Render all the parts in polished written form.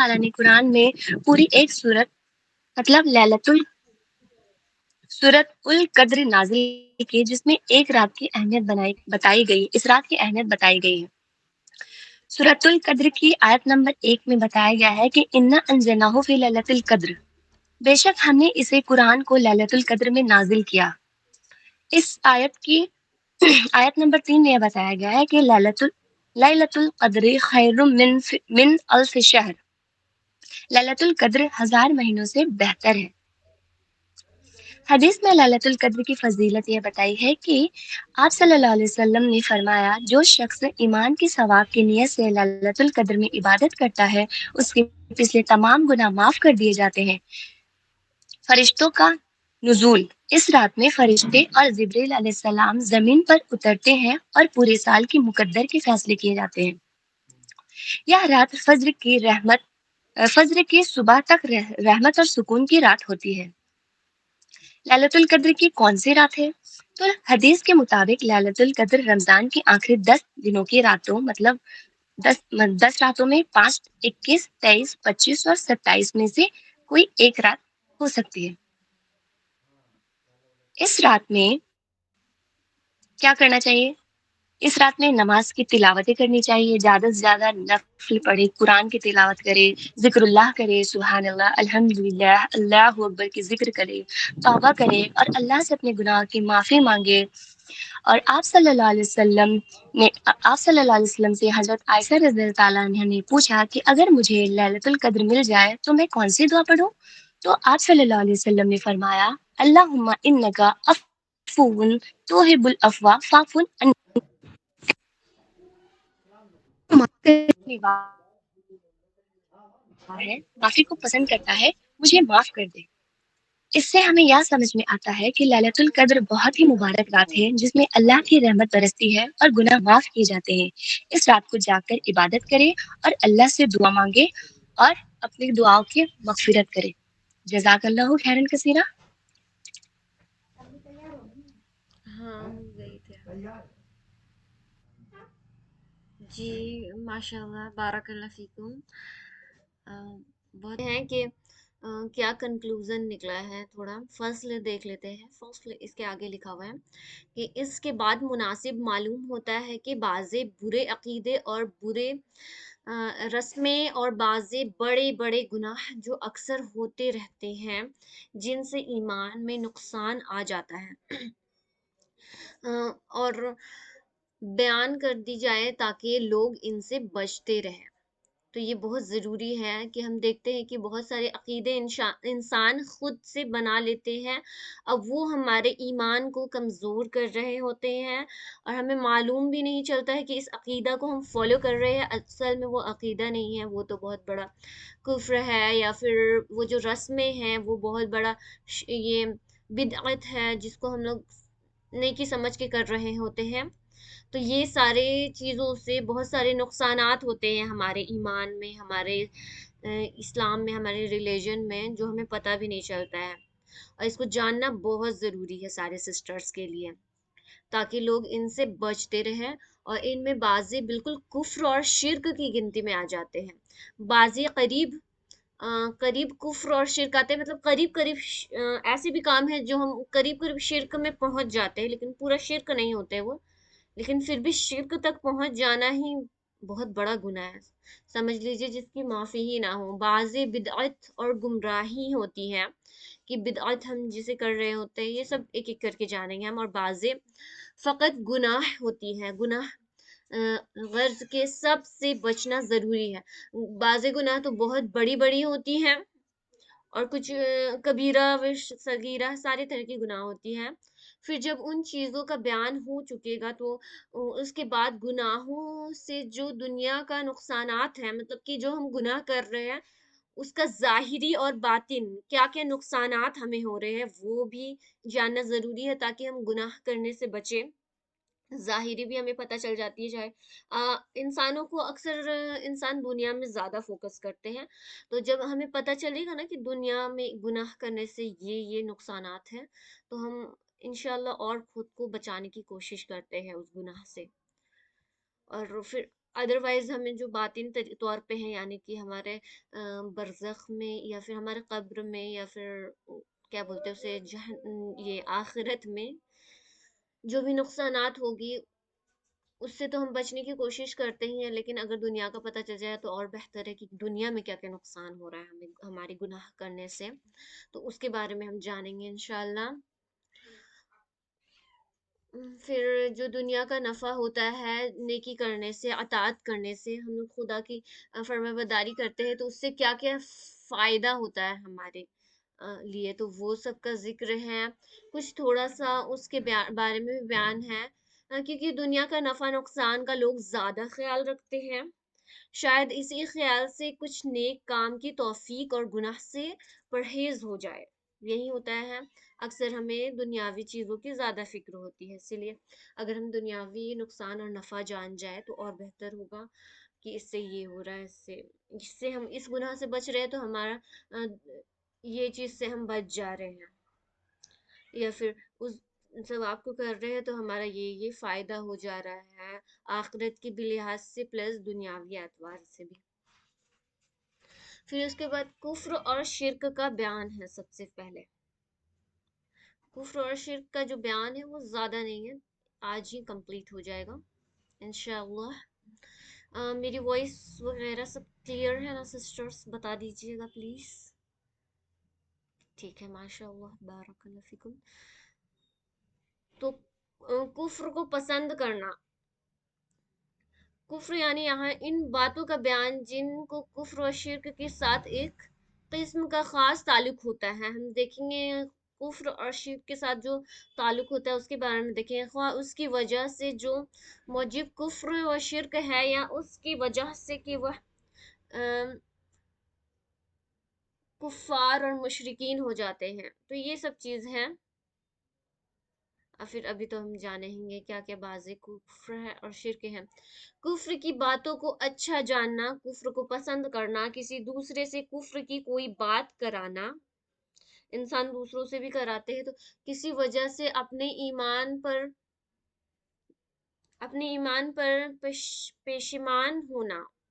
تعالیٰ نے قرآن میں پوری ایک سورت مطلب سورت القدر نازل کی، جس میں ایک رات کی اہمیت بتائی گئی، اس رات کی اہمیت بتائی گئی ہے۔ سورت القدر کی آیت نمبر 1 میں بتایا گیا ہے کہ انا انزلناہ فی لیلۃ القدر، بے شک ہم نے اسے قرآن کو لیلۃ القدر میں نازل کیا۔ اس آیت کی آیت نمبر 3 میں یہ بتایا گیا ہے کہ لیلۃ القدر خیر من الف شہر، لیلۃ القدر 1000 مہینوں سے بہتر ہے۔ حدیث میں لیلۃ القدر کی فضیلت یہ بتائی ہے کہ آپ صلی اللہ علیہ وسلم نے فرمایا، جو شخص ایمان کی ثواب کی نیت سے لیلۃ القدر میں عبادت کرتا ہے، اس کے پچھلے تمام گناہ معاف کر دیے جاتے ہیں۔ فرشتوں کا نزول، اس رات میں فرشتے اور جبریل علیہ السلام زمین پر اترتے ہیں اور پورے سال کی مقدر کے فیصلے کیے جاتے ہیں۔ یہ رات فجر کی صبح تک رحمت اور سکون کی رات ہوتی ہے۔ لیلۃ القدر کی کون سی رات ہے؟ تو حدیث کے مطابق لیلۃ القدر رمضان کی آخری 10 دنوں کی راتوں مطلب 10 راتوں میں 5، 21، 23، 25 اور 27 میں سے کوئی ایک رات ہو سکتی ہے۔ اس رات میں کیا کرنا چاہیے؟ اس رات میں نماز کی تلاوتیں کرنی چاہیے، زیادہ سے زیادہ نفل پڑھے، قرآن کی تلاوت کرے، ذکر اللہ کرے، سبحان اللہ، الحمدللہ، اللہ اکبر کی ذکر کرے، توبہ کرے اور اللہ سے اپنے گناہ کی معافی مانگے۔ اور آپ صلی اللہ علیہ وسلم سے حضرت عائشہ رضی اللہ تعالیٰ عنہ نے پوچھا کہ اگر مجھے لیلۃ القدر مل جائے تو میں کون سی دعا پڑھوں؟ تو آپ صلی اللہ علیہ وسلم نے فرمایا، اللہم انک عفو تحب العفو فاعف عنی، معافی کو پسند کرتا ہے، مجھے معاف کر دے۔ اس سے ہمیں یہ سمجھ میں آتا ہے کہ لیلۃ القدر بہت ہی مبارک رات ہے، جس میں اللہ کی رحمت برستی ہے اور گناہ معاف کیے جاتے ہیں۔ اس رات کو جاگ کر عبادت کرے اور اللہ سے دعا مانگے اور اپنی دعاؤں کی مغفرت کرے۔ جزاک اللہ خیرن کثیرہ۔ ہاں ہو گئی تھی جی، ماشاء اللہ، بارک اللہ فیکم۔ بہت ہیں کہ کیا کنکلوژن نکلا ہے، تھوڑا فصل دیکھ لیتے ہیں۔ فصل اس کے آگے لکھا ہوا ہے کہ اس کے بعد مناسب معلوم ہوتا ہے کہ بعض برے عقیدے اور برے رسمیں اور بعض بڑے بڑے گناہ جو اکثر ہوتے رہتے ہیں، جن سے ایمان میں نقصان آ جاتا ہے، اور بیان کر دی جائے تاکہ لوگ ان سے بچتے رہیں۔ تو یہ بہت ضروری ہے کہ ہم دیکھتے ہیں کہ بہت سارے عقیدے انسان خود سے بنا لیتے ہیں، اب وہ ہمارے ایمان کو کمزور کر رہے ہوتے ہیں اور ہمیں معلوم بھی نہیں چلتا ہے کہ اس عقیدہ کو ہم فالو کر رہے ہیں، اصل میں وہ عقیدہ نہیں ہے، وہ تو بہت بڑا کفر ہے، یا پھر وہ جو رسمیں ہیں وہ بہت بڑا یہ بدعت ہے جس کو ہم لوگ نیکی سمجھ کے کر رہے ہوتے ہیں۔ تو یہ سارے چیزوں سے بہت سارے نقصانات ہوتے ہیں ہمارے ایمان میں، ہمارے اسلام میں، ہمارے ریلیجن میں، جو ہمیں پتہ بھی نہیں چلتا ہے، اور اس کو جاننا بہت ضروری ہے سارے سسٹرز کے لیے، تاکہ لوگ ان سے بچتے رہیں، اور ان میں بعضی بالکل کفر اور شرک کی گنتی میں آ جاتے ہیں، بعضی قریب کفر اور شرک آتے ہیں، مطلب قریب قریب ایسے بھی کام ہیں جو ہم قریب قریب شرک میں پہنچ جاتے ہیں، لیکن پورا شرک نہیں ہوتے وہ، لیکن پھر بھی شرک تک پہنچ جانا ہی بہت بڑا گناہ ہے، سمجھ لیجئے جس کی معافی ہی نہ ہو۔ بعض بدعت اور گمراہی ہوتی ہے کہ بدعت ہم جسے کر رہے ہوتے ہیں، یہ سب ایک ایک کر کے جانیں گے ہم، اور بعض فقط گناہ ہوتی ہے، گناہ غرض کے سب سے بچنا ضروری ہے۔ بعض گناہ تو بہت بڑی بڑی ہوتی ہیں، اور کچھ کبیرہ و صغیرہ سارے طرح کی گناہ ہوتی ہیں۔ پھر جب ان چیزوں کا بیان ہو چکے گا تو اس کے بعد گناہوں سے جو دنیا کا نقصانات ہیں، مطلب کہ جو ہم گناہ کر رہے ہیں اس کا ظاہری اور باطن کیا کیا نقصانات ہمیں ہو رہے ہیں وہ بھی جاننا ضروری ہے، تاکہ ہم گناہ کرنے سے بچیں۔ ظاہری بھی ہمیں پتہ چل جاتی ہے، چاہے انسانوں کو اکثر انسان دنیا میں زیادہ فوکس کرتے ہیں، تو جب ہمیں پتہ چلے گا نا کہ دنیا میں گناہ کرنے سے یہ نقصانات ہیں، تو ہم انشاءاللہ اور خود کو بچانے کی کوشش کرتے ہیں اس گناہ سے، اور پھر ادروائز ہمیں جو باطن طور پہ ہیں، یعنی کہ ہمارے برزخ میں یا پھر ہمارے قبر میں یا پھر کیا بولتے ہیں اسے، یہ آخرت میں جو بھی نقصانات ہوگی اس سے تو ہم بچنے کی کوشش کرتے ہی ہیں، لیکن اگر دنیا کا پتہ چل جائے تو اور بہتر ہے کہ دنیا میں کیا کیا نقصان ہو رہا ہے ہمیں ہماری گناہ کرنے سے، تو اس کے بارے میں ہم جانیں گے انشاءاللہ۔ پھر جو دنیا کا نفع ہوتا ہے نیکی کرنے سے، اطاعت کرنے سے، ہم لوگ خدا کی فرما برداری کرتے ہیں تو اس سے کیا کیا فائدہ ہوتا ہے ہمارے لیے، تو وہ سب کا ذکر ہے، کچھ تھوڑا سا اس کے بارے میں بھی بیان ہے۔ کیونکہ دنیا کا نفع نقصان کا لوگ زیادہ خیال رکھتے ہیں، شاید اسی خیال سے کچھ نیک کام کی توفیق اور گناہ سے پرہیز ہو جائے، یہی ہوتا ہے۔ اکثر ہمیں دنیاوی چیزوں کی زیادہ فکر ہوتی ہے، اسی لیے اگر ہم دنیاوی نقصان اور نفع جان جائے تو اور بہتر ہوگا کہ اس سے یہ ہو رہا ہے، اس سے ہم اس گناہ سے بچ رہے ہیں تو ہمارا یہ چیز سے ہم بچ جا رہے ہیں، یا پھر اس ثواب کو کر رہے ہیں تو ہمارا یہ فائدہ ہو جا رہا ہے آخرت کی بھی لحاظ سے پلس دنیاوی اعتبار سے بھی۔ پھر اس کے بعد کفر اور شرک کا بیان ہے۔ سب سے پہلے کفر اور شرک کا جو بیان ہے وہ زیادہ نہیں ہے، آج ہی کمپلیٹ ہو جائے گا انشاءاللہ۔ میری وائس وغیرہ سب کلیئر ہے نا سسٹرز؟ بتا دیجیے گا پلیز۔ ٹھیک ہے، ماشاء اللہ، بارک اللہ فیکم۔ تو کفر کو پسند کرنا، کفر یعنی یہاں ان باتوں کا بیان جن کو کفر و شرک کے ساتھ ایک قسم کا خاص تعلق ہوتا ہے۔ ہم دیکھیں گے کفر اور شرک کے ساتھ جو تعلق ہوتا ہے اس کے بارے میں دیکھیں گے، خواہ اس کی وجہ سے جو موجب کفر و شرک ہے یا اس کی وجہ سے کہ وہ کفار اور مشرکین ہو جاتے ہیں، تو یہ سب چیز ہے۔ اور پھر ابھی تو ہم جانیں گے کیا کیا بازی کفر ہے اور شرک ہے۔ کفر کی باتوں کو اچھا جاننا، کفر کو پسند کرنا، کسی دوسرے سے کفر کی کوئی بات کرانا، انسان دوسروں سے بھی کراتے ہیں، تو کسی وجہ سے اپنے ایمان پر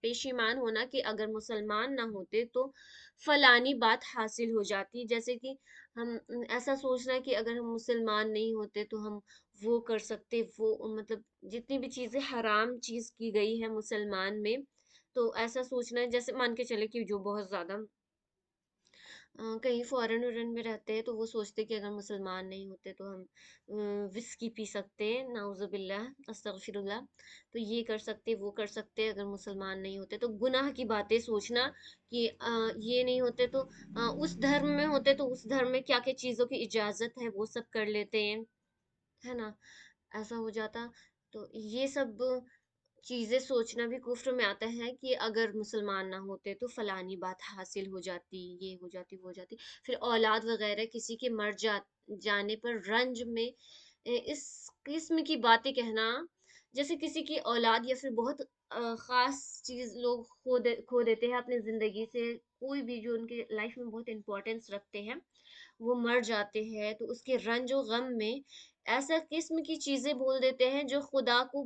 پیشیمان ہونا کہ اگر مسلمان نہ ہوتے تو فلانی بات حاصل ہو جاتی، جیسے کہ ہم ایسا سوچنا کہ اگر ہم مسلمان نہیں ہوتے تو ہم وہ کر سکتے، وہ مطلب جتنی بھی چیزیں حرام چیز کی گئی ہے مسلمان میں، تو ایسا سوچنا ہے، جیسے مان کے چلے کہ جو بہت زیادہ کہیں فورن ورن میں رہتے ہیں تو وہ سوچتے کہ اگر مسلمان نہیں ہوتے تو ہم وسکی پی سکتے، نعوذ باللہ استغفر اللہ، تو یہ کر سکتے وہ کر سکتے اگر مسلمان نہیں ہوتے، تو گناہ کی باتیں سوچنا کہ یہ نہیں ہوتے تو اس دھرم میں ہوتے تو اس دھرم میں کیا کیا چیزوں کی اجازت ہے وہ سب کر لیتے ہیں، ہے نا، ایسا ہو جاتا۔ تو یہ سب چیزیں سوچنا بھی کفر میں آتا ہے کہ اگر مسلمان نہ ہوتے تو فلانی بات حاصل ہو جاتی، یہ ہو جاتی وہ ہو جاتی۔ پھر اولاد وغیرہ کسی کے جانے پر رنج میں اس قسم کی باتیں کہنا، جیسے کسی کی اولاد یا پھر بہت خاص چیز لوگ کھو دیتے ہیں اپنی زندگی سے، کوئی بھی جو ان کے لائف میں بہت امپورٹینس رکھتے ہیں وہ مر جاتے ہیں، تو اس کے رنج و غم میں ایسا قسم کی چیزیں بول دیتے ہیں جو خدا کو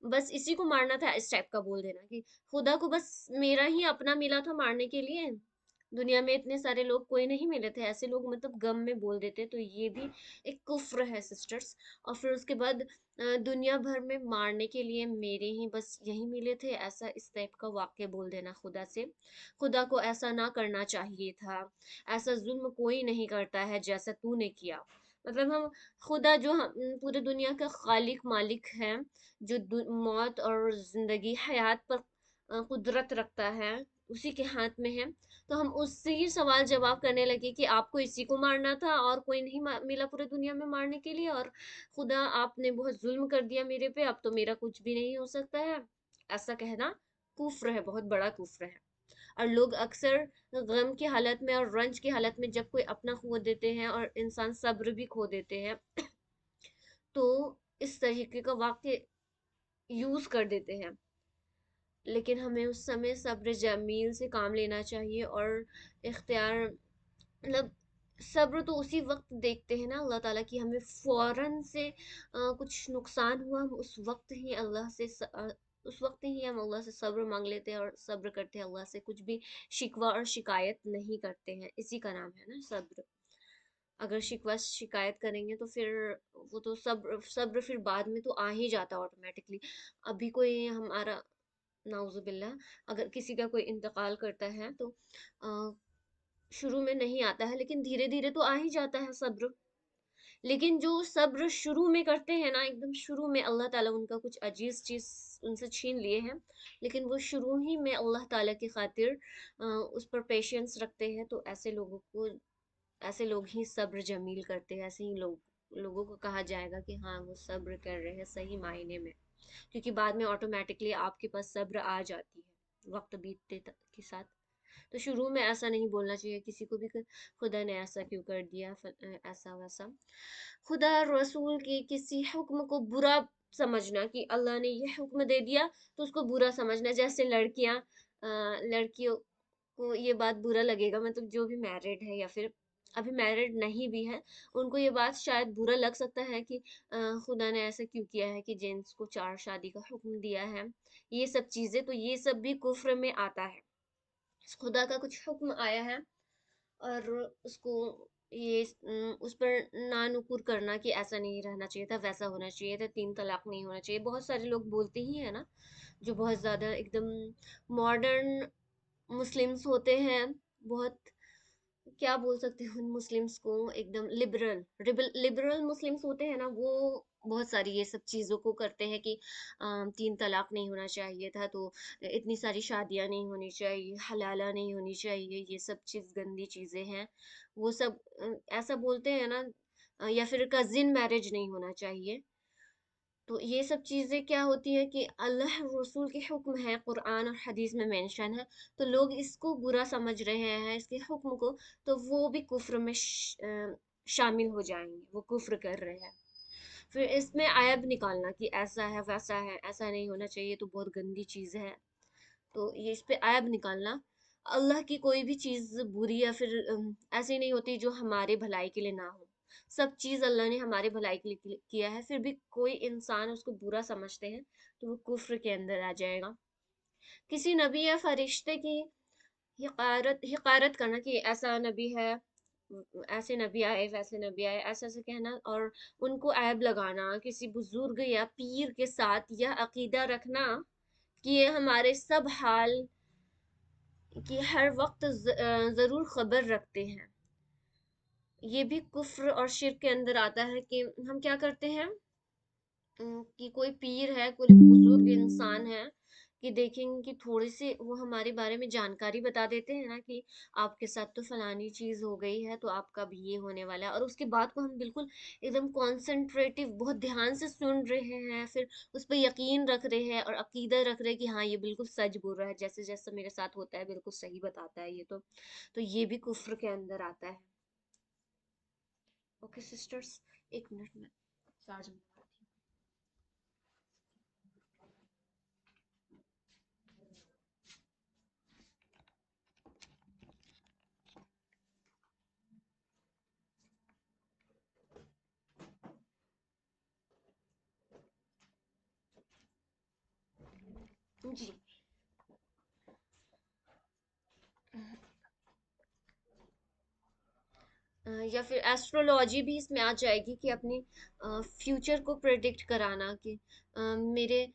بس اسی کو مارنا تھا، اس ٹائپ کا بول دینا کہ خدا کو بس میرا ہی اپنا ملا تھا مارنے کے لیے، دنیا میں اتنے سارے لوگ کوئی نہیں ملے تھے، ایسے لوگ مطلب غم میں بول دیتے، تو یہ بھی ایک کفر ہے سسٹرز۔ اور پھر اس کے بعد دنیا بھر میں مارنے کے لیے میرے ہی بس یہی ملے تھے، ایسا اس ٹائپ کا واقعہ بول دینا خدا سے، خدا کو ایسا نہ کرنا چاہیے تھا، ایسا ظلم کوئی نہیں کرتا ہے جیسا تو نے کیا، مطلب ہم خدا جو پورے دنیا کا خالق مالک ہے، جو موت اور زندگی حیات پر قدرت رکھتا ہے، اسی کے ہاتھ میں ہے، تو ہم اس سے ہی سوال جواب کرنے لگے کہ آپ کو اسی کو مارنا تھا اور کوئی نہیں ملا پورے دنیا میں مارنے کے لیے، اور خدا آپ نے بہت ظلم کر دیا میرے پہ، اب تو میرا کچھ بھی نہیں ہو سکتا ہے، ایسا کہنا کفر ہے، بہت بڑا کفر ہے۔ اور لوگ اکثر غم کی حالت میں اور رنج کی حالت میں جب کوئی اپنا کھو دیتے ہیں اور انسان صبر بھی کھو دیتے ہیں تو اس طریقے کا واقع یوز کر دیتے ہیں، لیکن ہمیں اس سمے صبر جمیل سے کام لینا چاہیے، اور اختیار مطلب صبر تو اسی وقت دیکھتے ہیں نا اللہ تعالیٰ کی، ہمیں فوراً سے کچھ نقصان ہوا ہم اس وقت ہی اللہ سے اس وقت ہی ہم اللہ سے صبر مانگ لیتے ہیں اور صبر کرتے ہیں، اللہ سے کچھ بھی شکوہ اور شکایت نہیں کرتے ہیں، اسی کا نام ہے نا صبر۔ اگر شکوہ شکایت کریں گے تو پھر وہ تو صبر صبر پھر بعد میں تو آ ہی جاتا آٹومیٹکلی۔ ابھی کوئی ہمارا، نعوذ باللہ، اگر کسی کا کوئی انتقال کرتا ہے تو شروع میں نہیں آتا ہے، لیکن دھیرے دھیرے تو آ ہی جاتا ہے صبر۔ لیکن جو صبر شروع میں کرتے ہیں نا، ایک دم شروع میں اللہ تعالیٰ ان کا کچھ عزیز چیز ان سے چھین لیے ہیں، لیکن وہ شروع ہی میں اللہ تعالیٰ کی خاطر اس پر پیشنس رکھتے ہیں، تو ایسے لوگوں کو، ایسے لوگ ہی صبر جمیل کرتے ہیں، ایسے ہی لوگوں کو کہا جائے گا کہ ہاں وہ صبر کر رہے ہیں صحیح معنی میں، کیونکہ بعد میں آٹومیٹکلی آپ کے پاس صبر آ جاتی ہے وقت بیتتے کے ساتھ۔ تو شروع میں ایسا نہیں بولنا چاہیے کسی کو بھی کہ خدا نے ایسا کیوں کر دیا، ایسا ویسا۔ خدا اور رسول کے کسی حکم کو برا سمجھنا کہ اللہ نے یہ حکم دے دیا تو اس کو برا سمجھنا، جیسے لڑکیوں کو یہ بات برا لگے گا، مطلب جو بھی میرڈ ہے یا پھر ابھی میرڈ نہیں بھی ہے، ان کو یہ بات شاید برا لگ سکتا ہے کہ خدا نے ایسا کیوں کیا ہے کہ جینس کو 4 شادی کا حکم دیا ہے، یہ سب چیزیں، تو یہ سب بھی کفر میں آتا ہے۔ خدا کا کچھ حکم آیا ہے اور اس کو یہ اس پر نانکر کرنا کہ ایسا نہیں رہنا چاہیے تھا، ویسا ہونا چاہیے تھا، 3 طلاق نہیں ہونا چاہیے، بہت سارے لوگ بولتے ہی ہیں نا، جو بہت زیادہ ایک دم ماڈرن مسلمس ہوتے ہیں، بہت، کیا بول سکتے ہیں ان مسلمس کو، ایک دم لبرل مسلمس ہوتے ہیں نا، وہ بہت ساری یہ سب چیزوں کو کرتے ہیں کہ 3 طلاق نہیں ہونا چاہیے تھا، تو اتنی ساری شادیاں نہیں ہونی چاہیے، حلالہ نہیں ہونی چاہیے، یہ سب چیز گندی چیزیں ہیں، وہ سب ایسا بولتے ہیں نا، یا پھر کزن میرج نہیں ہونا چاہیے۔ تو یہ سب چیزیں کیا ہوتی ہے کہ اللہ رسول کے حکم ہے، قرآن اور حدیث میں مینشن ہے، تو لوگ اس کو برا سمجھ رہے ہیں اس کے حکم کو، تو وہ بھی کفر میں شامل ہو جائیں گے، وہ کفر کر رہے ہیں۔ پھر اس میں عیب نکالنا کہ ایسا ہے ویسا ہے، ایسا نہیں ہونا چاہیے، تو بہت گندی چیز ہے، تو یہ اس پہ عیب نکالنا۔ اللہ کی کوئی بھی چیز بری یا پھر ایسی نہیں ہوتی جو ہمارے بھلائی کے لیے نہ ہو، سب چیز اللہ نے ہمارے بھلائی کے لیے کیا ہے، پھر بھی کوئی انسان اس کو برا سمجھتے ہیں تو وہ کفر کے اندر آ جائے گا۔ کسی نبی یا فرشتے کی حقارت کرنا کہ ایسا نبی ہے، ایسے نبی آئے ویسے نبی آئے، ایسا ایسا کہنا اور ان کو عیب لگانا، کسی بزرگ یا پیر کے ساتھ یہ عقیدہ رکھنا کہ یہ ہمارے سب حال کی ہر وقت ضرور خبر رکھتے ہیں، یہ بھی کفر اور شرک کے اندر آتا ہے کہ ہم کیا کرتے ہیں کہ کوئی پیر ہے، کوئی بزرگ انسان ہے، کہ دیکھیں کہ تھوڑی سی وہ ہمارے بارے میں جانکاری بتا دیتے ہیں نا کہ آپ کے ساتھ تو فلانی چیز ہو گئی ہے، تو آپ کا بھی یہ ہونے والا ہے، اور اس کی بات کو ہم بالکل ایک دم کانسنٹریٹو بہت دھیان سے سن رہے ہیں، پھر اس پہ یقین رکھ رہے ہیں اور عقیدہ رکھ رہے ہیں کہ ہاں یہ بالکل سچ بول رہا ہے، جیسے جیسے میرے ساتھ ہوتا ہے بالکل صحیح بتاتا ہے یہ، تو یہ بھی کفر کے اندر آتا ہے۔ اوکے سسٹرس، ایک منٹ میں چارج میں لگاتی ہوں جی۔ یا پھر ایسٹرولوجی بھی اس میں آ جائے گی کہ اپنی فیوچر کو پریڈکٹ کرانا کہ میرے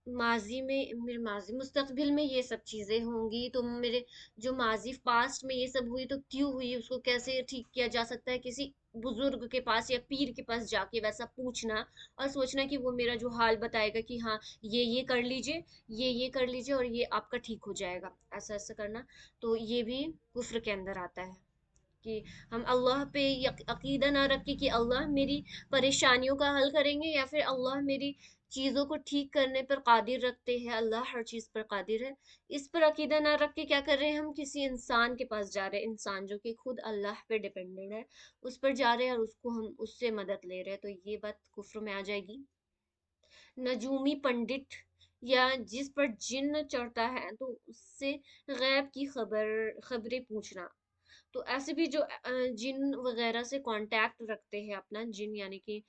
میرے ماضی مستقبل میں یہ سب چیزیں ہوں گی، تو میرے جو ماضی پاسٹ میں یہ سب ہوئی تو کیوں ہوئی، اس کو کیسے ٹھیک کیا جا سکتا ہے، کسی بزرگ کے پاس یا پیر کے پاس جا کے ویسا پوچھنا اور سوچنا کہ وہ میرا جو حال بتائے گا کہ ہاں یہ کر لیجئے، یہ کر لیجئے اور یہ آپ کا ٹھیک ہو جائے گا، ایسا ایسا کرنا، تو یہ بھی کفر کے اندر آتا ہے کہ ہم اللہ پہ عقیدہ نہ رکھ کہ اللہ میری پریشانیوں کا حل کریں گے، یا پھر اللہ میری چیزوں کو ٹھیک کرنے پر قادر رکھتے ہیں، اللہ ہر چیز پر قادر ہے، اس پر عقیدہ نہ رکھ کے کیا کر رہے ہیں، ہم کسی انسان کے پاس جا رہے ہیں، انسان جو کہ خود اللہ پہ ڈیپینڈنٹ ہے، اس پر جا رہے ہیں اور اس کو ہم اس سے مدد لے رہے ہیں، تو یہ بات کفر میں آ جائے گی۔ نجومی پنڈت یا جس پر جن چڑھتا ہے تو اس سے غیب کی خبریں پوچھنا، تو ایسے بھی جو جن وغیرہ سے کانٹیکٹ رکھتے ہیں اپنا، جن یعنی کہ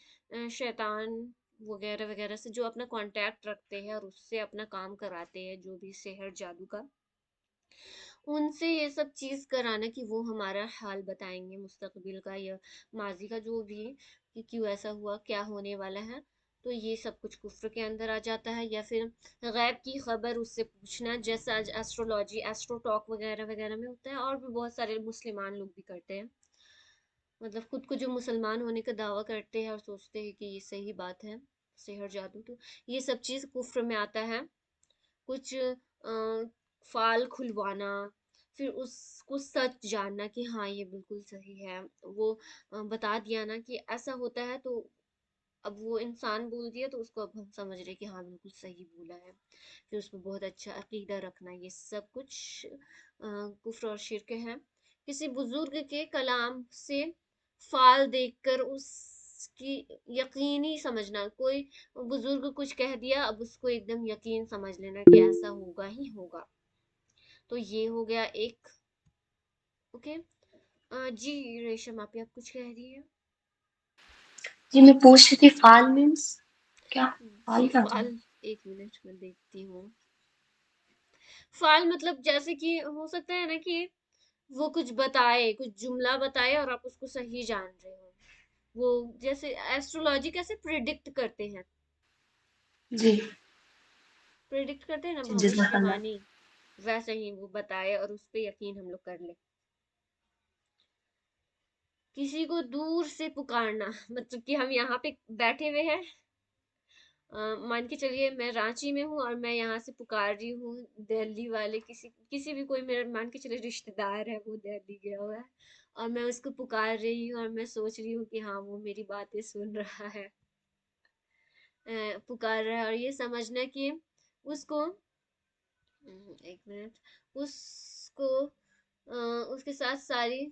شیطان وغیرہ وغیرہ سے جو اپنا کانٹیکٹ رکھتے ہیں اور اس سے اپنا کام کراتے ہیں، جو بھی سحر جادو کا، ان سے یہ سب چیز کرانا کہ وہ ہمارا حال بتائیں گے مستقبل کا یا ماضی کا، جو بھی، کہ کیوں ایسا ہوا، کیا ہونے والا ہے. تو یہ سب کچھ کفر کے اندر آ جاتا ہے. یا پھر غیب کی خبر اس سے پوچھنا، جیسا آج ایسٹرولوجی، ایسٹرو ٹاک وغیرہ وغیرہ میں ہوتا ہے، اور بھی بہت سارے مسلمان لوگ بھی کرتے ہیں، مطلب خود کو جو مسلمان ہونے کا دعویٰ کرتے ہیں اور سوچتے ہیں کہ یہ صحیح بات ہے، سحر جادو. تو یہ سب چیز کفر میں آتا ہے. کچھ فال کھلوانا، پھر اس کو سچ جاننا کہ ہاں یہ بالکل صحیح ہے، وہ بتا دیا نا کہ ایسا ہوتا ہے، تو اب وہ انسان بول دیا تو اس کو اب ہم سمجھ رہے کہ ہاں بالکل صحیح بولا ہے. پھر اس پہ بہت اچھا عقیدہ رکھنا، یہ سب کچھ کفر اور شرک ہے. کسی بزرگ کے کلام سے فال دیکھ کر اس کی یقینی سمجھنا، کوئی بزرگ کچھ کہہ دیا، اب اس کو ایک دم یقین سمجھ لینا کہ ایسا ہوگا ہی ہوگا. تو یہ ہو گیا ایک. اوکے. جی ریشم، آپ کچھ کہہ رہی ہیں؟ جی میں پوچھ رہی تھی فال مینس کیا؟ فال جی کیا ہوتا ہے؟ فال، ایک منٹ میں دیکھتی ہوں. فال مطلب جیسے کہ ہو سکتا ہے نا کہ وہ کچھ بتائے، کچھ جملہ بتائے اور آپ اس کو صحیح جان رہے ہو. وہ جیسے ایسٹرولوجی کیسے پریڈکٹ کرتے ہیں، جی پریڈکٹ کرتے ہیں نا جزاک بھوشیہ اللہ. وانی، ویسے ہی وہ بتائے اور اس پہ یقین ہم لوگ کر لیں. کسی کو دور سے پکارنا، مطلب کہ ہم یہاں پہ بیٹھے ہوئے ہیں، مان کے چلیے میں رانچی میں ہوں اور میں یہاں سے پکار رہی ہوں دہلی والے، کسی بھی کوئی میرا مان کے چلیے رشتہ دار ہے، وہ دہلی گیا ہوا ہے، اور میں اس کو پکار رہی ہوں اور میں سوچ رہی ہوں کہ ہاں وہ میری باتیں سن رہا ہے، پکار رہا ہے. اور یہ سمجھنا کہ اس کو، ایک منٹ، اس کو اس کے ساتھ ساری،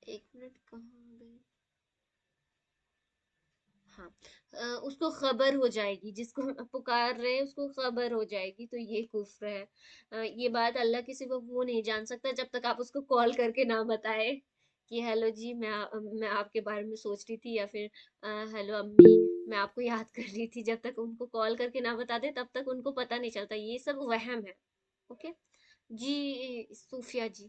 ایک منٹ کہاں گئی، ہاں، اس کو خبر ہو جائے گی، جس کو پکار رہے ہیں اس کو خبر ہو جائے گی. تو یہ کفر ہے. یہ بات اللہ کے سوا وہ نہیں جان سکتا جب تک آپ اس کو کال کر کے نہ بتائے کہ ہیلو جی میں آپ کے بارے میں سوچ رہی تھی، یا پھر ہیلو امی میں آپ کو یاد کر رہی تھی. جب تک ان کو کال کر کے نہ بتا دے تب تک ان کو پتہ نہیں چلتا. یہ سب وہم ہے. اوکے. جی صوفیہ جی.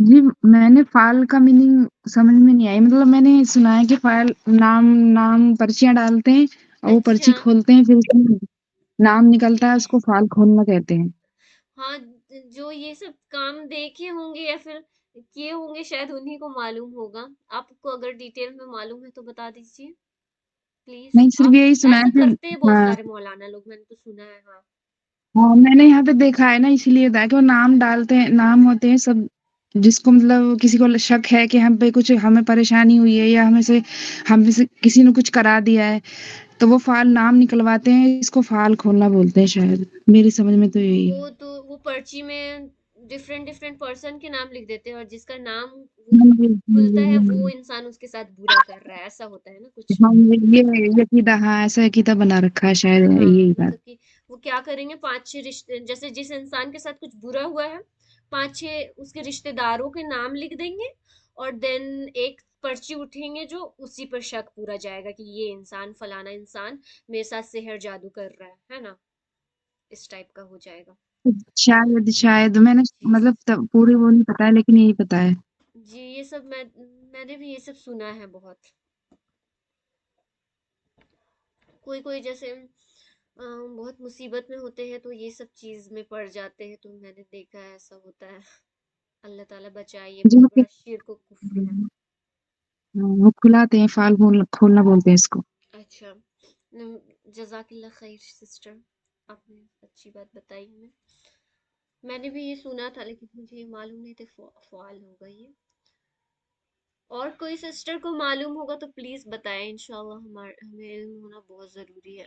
جی میں نے فائل کا میننگ سمجھ میں نہیں آئی. مطلب میں نے سنا ہے کہ فائل نام نام پرچیاں ڈالتے ہیں اور وہ پرچی اچھا. کھولتے ہیں، پھر اس میں نام نکلتا ہے، اس کو فائل کھولنا کہتے ہیں. ہاں، جو یہ سب کام دیکھے ہوں گے یا پھر کیے ہوں گے شاید انہیں کو معلوم ہوگا. آپ کو اگر ڈیٹیل میں معلوم ہے تو بتا دیجیے پلیز. نہیں صرف آپ یہی سنا ایسا ہے کرتے ہیں کہ بہت ہاں سارے مولانا لوگ، میں نے تو سنا ہے. ہاں ہاں میں نے یہاں پہ دیکھا ہے نا، اسی لیے بتایا کہ وہ نام ڈالتے ہیں، نام ہوتے ہیں سب، جس کو مطلب کسی کو شک ہے کہ ہم پہ کچھ ہمیں پریشانی ہوئی ہے یا ہم سے کسی نے کچھ کرا دیا ہے، تو وہ فائل نام نکلواتے ہیں، اس کو فائل کھولنا بولتے ہیں شاید، میری سمجھ میں تو یہی ہے. وہ تو وہ پرچی میں ڈفرینٹ ڈفرینٹ پرسن کے نام لکھ دیتے ہیں، اور جس کا نام وہ ہاں جی، کھلتا ہے وہ انسان اس کے ساتھ برا کر رہا ہے، ایسا ہوتا ہے نا کچھ. ہاں جی، یہ عقیدہ، ہاں ایسا عقیدہ بنا رکھا ہے شاید، ہاں یہی بات. مطلب کہ وہ کیا کریں گے، 5-6 رشتے، جیسے جس انسان کے ساتھ کچھ برا ہوا ہے 5-6 اس کے رشتے داروں کے نام لکھ دیں گے، اور دین ایک پرچی اٹھیں گے جو اسی پر شک پورا جائے گا کہ یہ انسان، فلانا انسان میرے ساتھ سحر جادو کر رہا ہے نا، اس ٹائپ کا ہو جائے گا. شاید میں نے جی مطلب پورے وہ نہیں پتا ہے، لیکن یہی پتا ہے. جی یہ سب میں نے بھی یہ سب سنا ہے بہت. کوئی کوئی جیسے بہت مصیبت میں ہوتے ہیں تو یہ سب چیز میں پڑ جاتے ہیں، تو میں نے دیکھا ہے ایسا ہوتا ہے. اللہ تعالیٰ بچائے، یہ جن بہت کے بڑا شرک و کفر ہے. وہ کھلاتے ہیں، فال کھولنا بولتے ہیں اس کو. اچھا. جزاک اللہ خیر سسٹر، آپ نے اچھی بات بتائی ہمیں. میں نے بھی یہ سنا تھا لیکن مجھے یہ معلوم نہیں تھا فعال ہوگا یہ. اور کوئی سسٹر کو معلوم ہوگا تو پلیز بتائیں، انشاءاللہ ہمیں علم ہونا بہت ضروری ہے.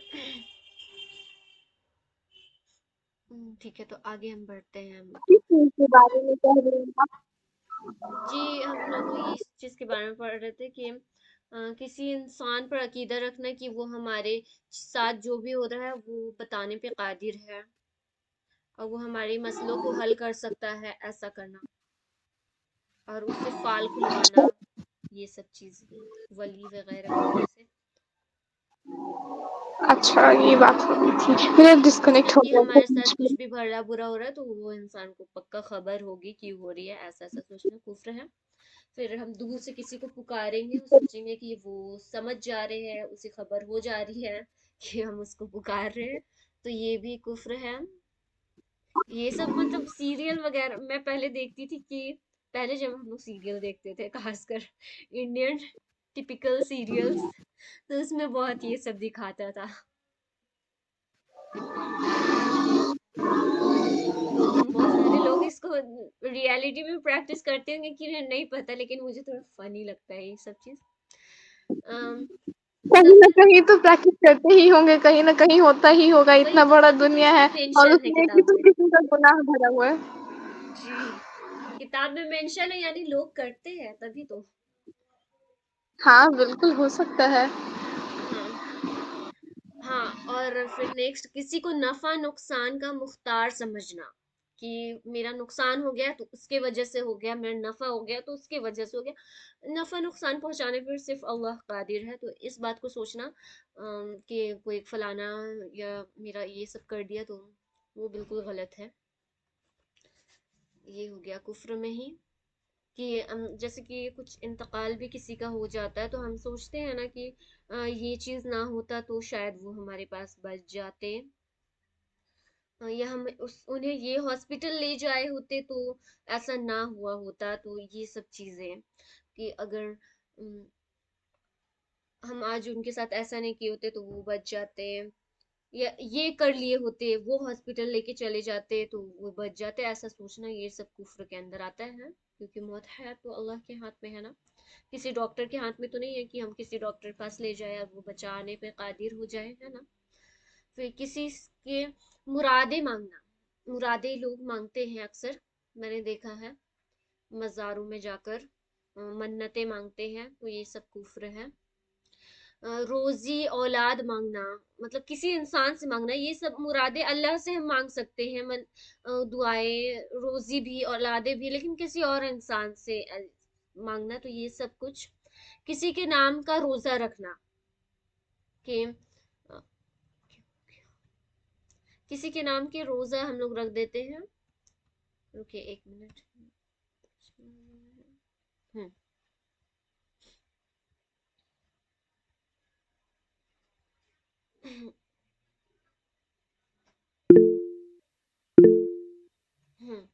ٹھیک ہے، تو آگے ہم بڑھتے ہیں. کس چیز کے بارے میں کہہ رہے ہیں آپ؟ جی ہم لوگ اس چیز کے بارے میں پڑھ رہے تھے کہ کسی انسان پر عقیدہ رکھنا کہ وہ ہمارے ساتھ جو بھی ہو رہا ہے وہ بتانے پہ قادر ہے اور وہ ہمارے مسئلوں کو حل کر سکتا ہے، ایسا کرنا. اور اس سے فال کھلوانا. یہ سب چیز ولی وغیرہ کی وجہ سے. اچھا یہ بات ہوئی تھی، میرا ڈسکنیکٹ مطلب ہو کہ گیا تھا ہمارے ساتھ بیچ میں۔ کچھ بھی بھلا برا ہو رہا ہے تو وہ انسان کو پکا خبر ہوگی کیوں ہو رہی ہے، ایسا ایسا سوچنا کفر ہے. پھر ہم دور سے کسی کو پکاریں گے اور سوچیں گے کہ وہ سمجھ جا رہے ہیں، اسے خبر ہو جا رہی ہے کہ ہم اس کو پکار رہے ہیں، تو یہ بھی کفر ہے. یہ سب مطلب سیریل وغیرہ میں پہلے دیکھتی تھی کہ پہلے جب ہم لوگ سیریل دیکھتے تھے خاص کر انڈین ٹپیکل سیریلز، تو اس میں بہت یہ سب دکھاتا تھا. بہت سارے لوگ اس کو ریالٹی میں پریکٹس کرتے ہوں گے کہ نہیں پتہ، لیکن مجھے تھوڑا فنی لگتا ہے یہ سب چیز. کہیں نہ سفر، کہیں تو پریکٹس کرتے ہی ہوں گے، کہیں نہ کہیں ہوتا ہی ہوگا، وہی اتنا تو بڑا تبھی تو دنیا اس ہے میں اور مینشن اس ہے میں کتاب کسی میں. قسم کا گناہ بھرا ہوا ہے۔ جی، کتاب میں مینشن ہے یعنی لوگ کرتے ہیں تبھی تو. ہاں بالکل ہو سکتا ہے۔ ہاں ہاں. اور پھر نیکسٹ، کسی کو نفع نقصان کا مختار سمجھنا، کہ میرا نقصان ہو گیا تو اس کے وجہ سے ہو گیا، میرا نفع ہو گیا تو اس کے وجہ سے ہو گیا. نفع نقصان پہنچانے پر صرف اللہ قادر ہے، تو اس بات کو سوچنا کہ کوئی فلانا یا میرا یہ سب کر دیا تو وہ بالکل غلط ہے. یہ ہو گیا کفر میں ہی. کہ جیسے کہ کچھ انتقال بھی کسی کا ہو جاتا ہے تو ہم سوچتے ہیں نا کہ یہ چیز نہ ہوتا تو شاید وہ ہمارے پاس بچ جاتے، یا ہم انہیں یہ ہاسپٹل لے جائے ہوتے تو ایسا نہ ہوا ہوتا. تو یہ سب چیزیں کہ اگر ہم آج ان کے ساتھ ایسا نہیں کیے ہوتے تو وہ بچ جاتے، یا یہ کر لیے ہوتے وہ ہاسپٹل لے کے چلے جاتے تو وہ بچ جاتے. ایسا سوچنا یہ سب کفر کے اندر آتا ہے، کیونکہ موت ہے تو اللہ کے ہاتھ میں ہے نا، کسی ڈاکٹر کے ہاتھ میں تو نہیں ہے کہ ہم کسی ڈاکٹر کے پاس لے جائیں اور وہ بچانے پہ قادر ہو جائے، ہے نا. پھر کسی کے مرادیں مانگنا، مرادیں لوگ مانگتے ہیں اکثر، میں نے دیکھا ہے مزاروں میں جا کر منتیں مانگتے ہیں، تو یہ سب کفر ہے. روزی اولاد مانگنا، مطلب کسی انسان سے مانگنا، یہ سب مرادیں اللہ سے ہم مانگ سکتے ہیں، دعائیں روزی بھی اولادیں بھی، لیکن کسی اور انسان سے مانگنا تو یہ سب کچھ. کسی کے نام کا روزہ رکھنا، کہ کسی کے نام کے روزہ ہم لوگ رکھ دیتے ہیں. رکے ایک منٹ. ہم ہم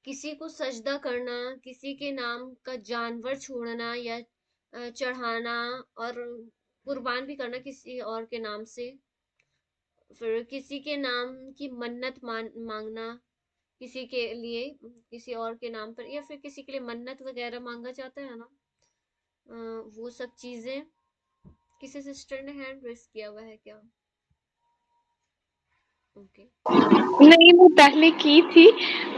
کسی کو سجدہ کرنا، کسی کے نام کا جانور چھوڑنا یا چڑھانا، اور قربان بھی کرنا کسی اور کے نام سے. پھر کسی کے نام کی منت مانگنا، کسی کے لیے کسی اور کے نام پر، یا پھر کسی کے لیے منت وغیرہ مانگا جاتا ہے نا، وہ سب چیزیں. کسی سسٹر نے ہینڈ ریس کیا ہوا ہے کیا؟ اوکے. نہیں وہ پہلے کی تھی،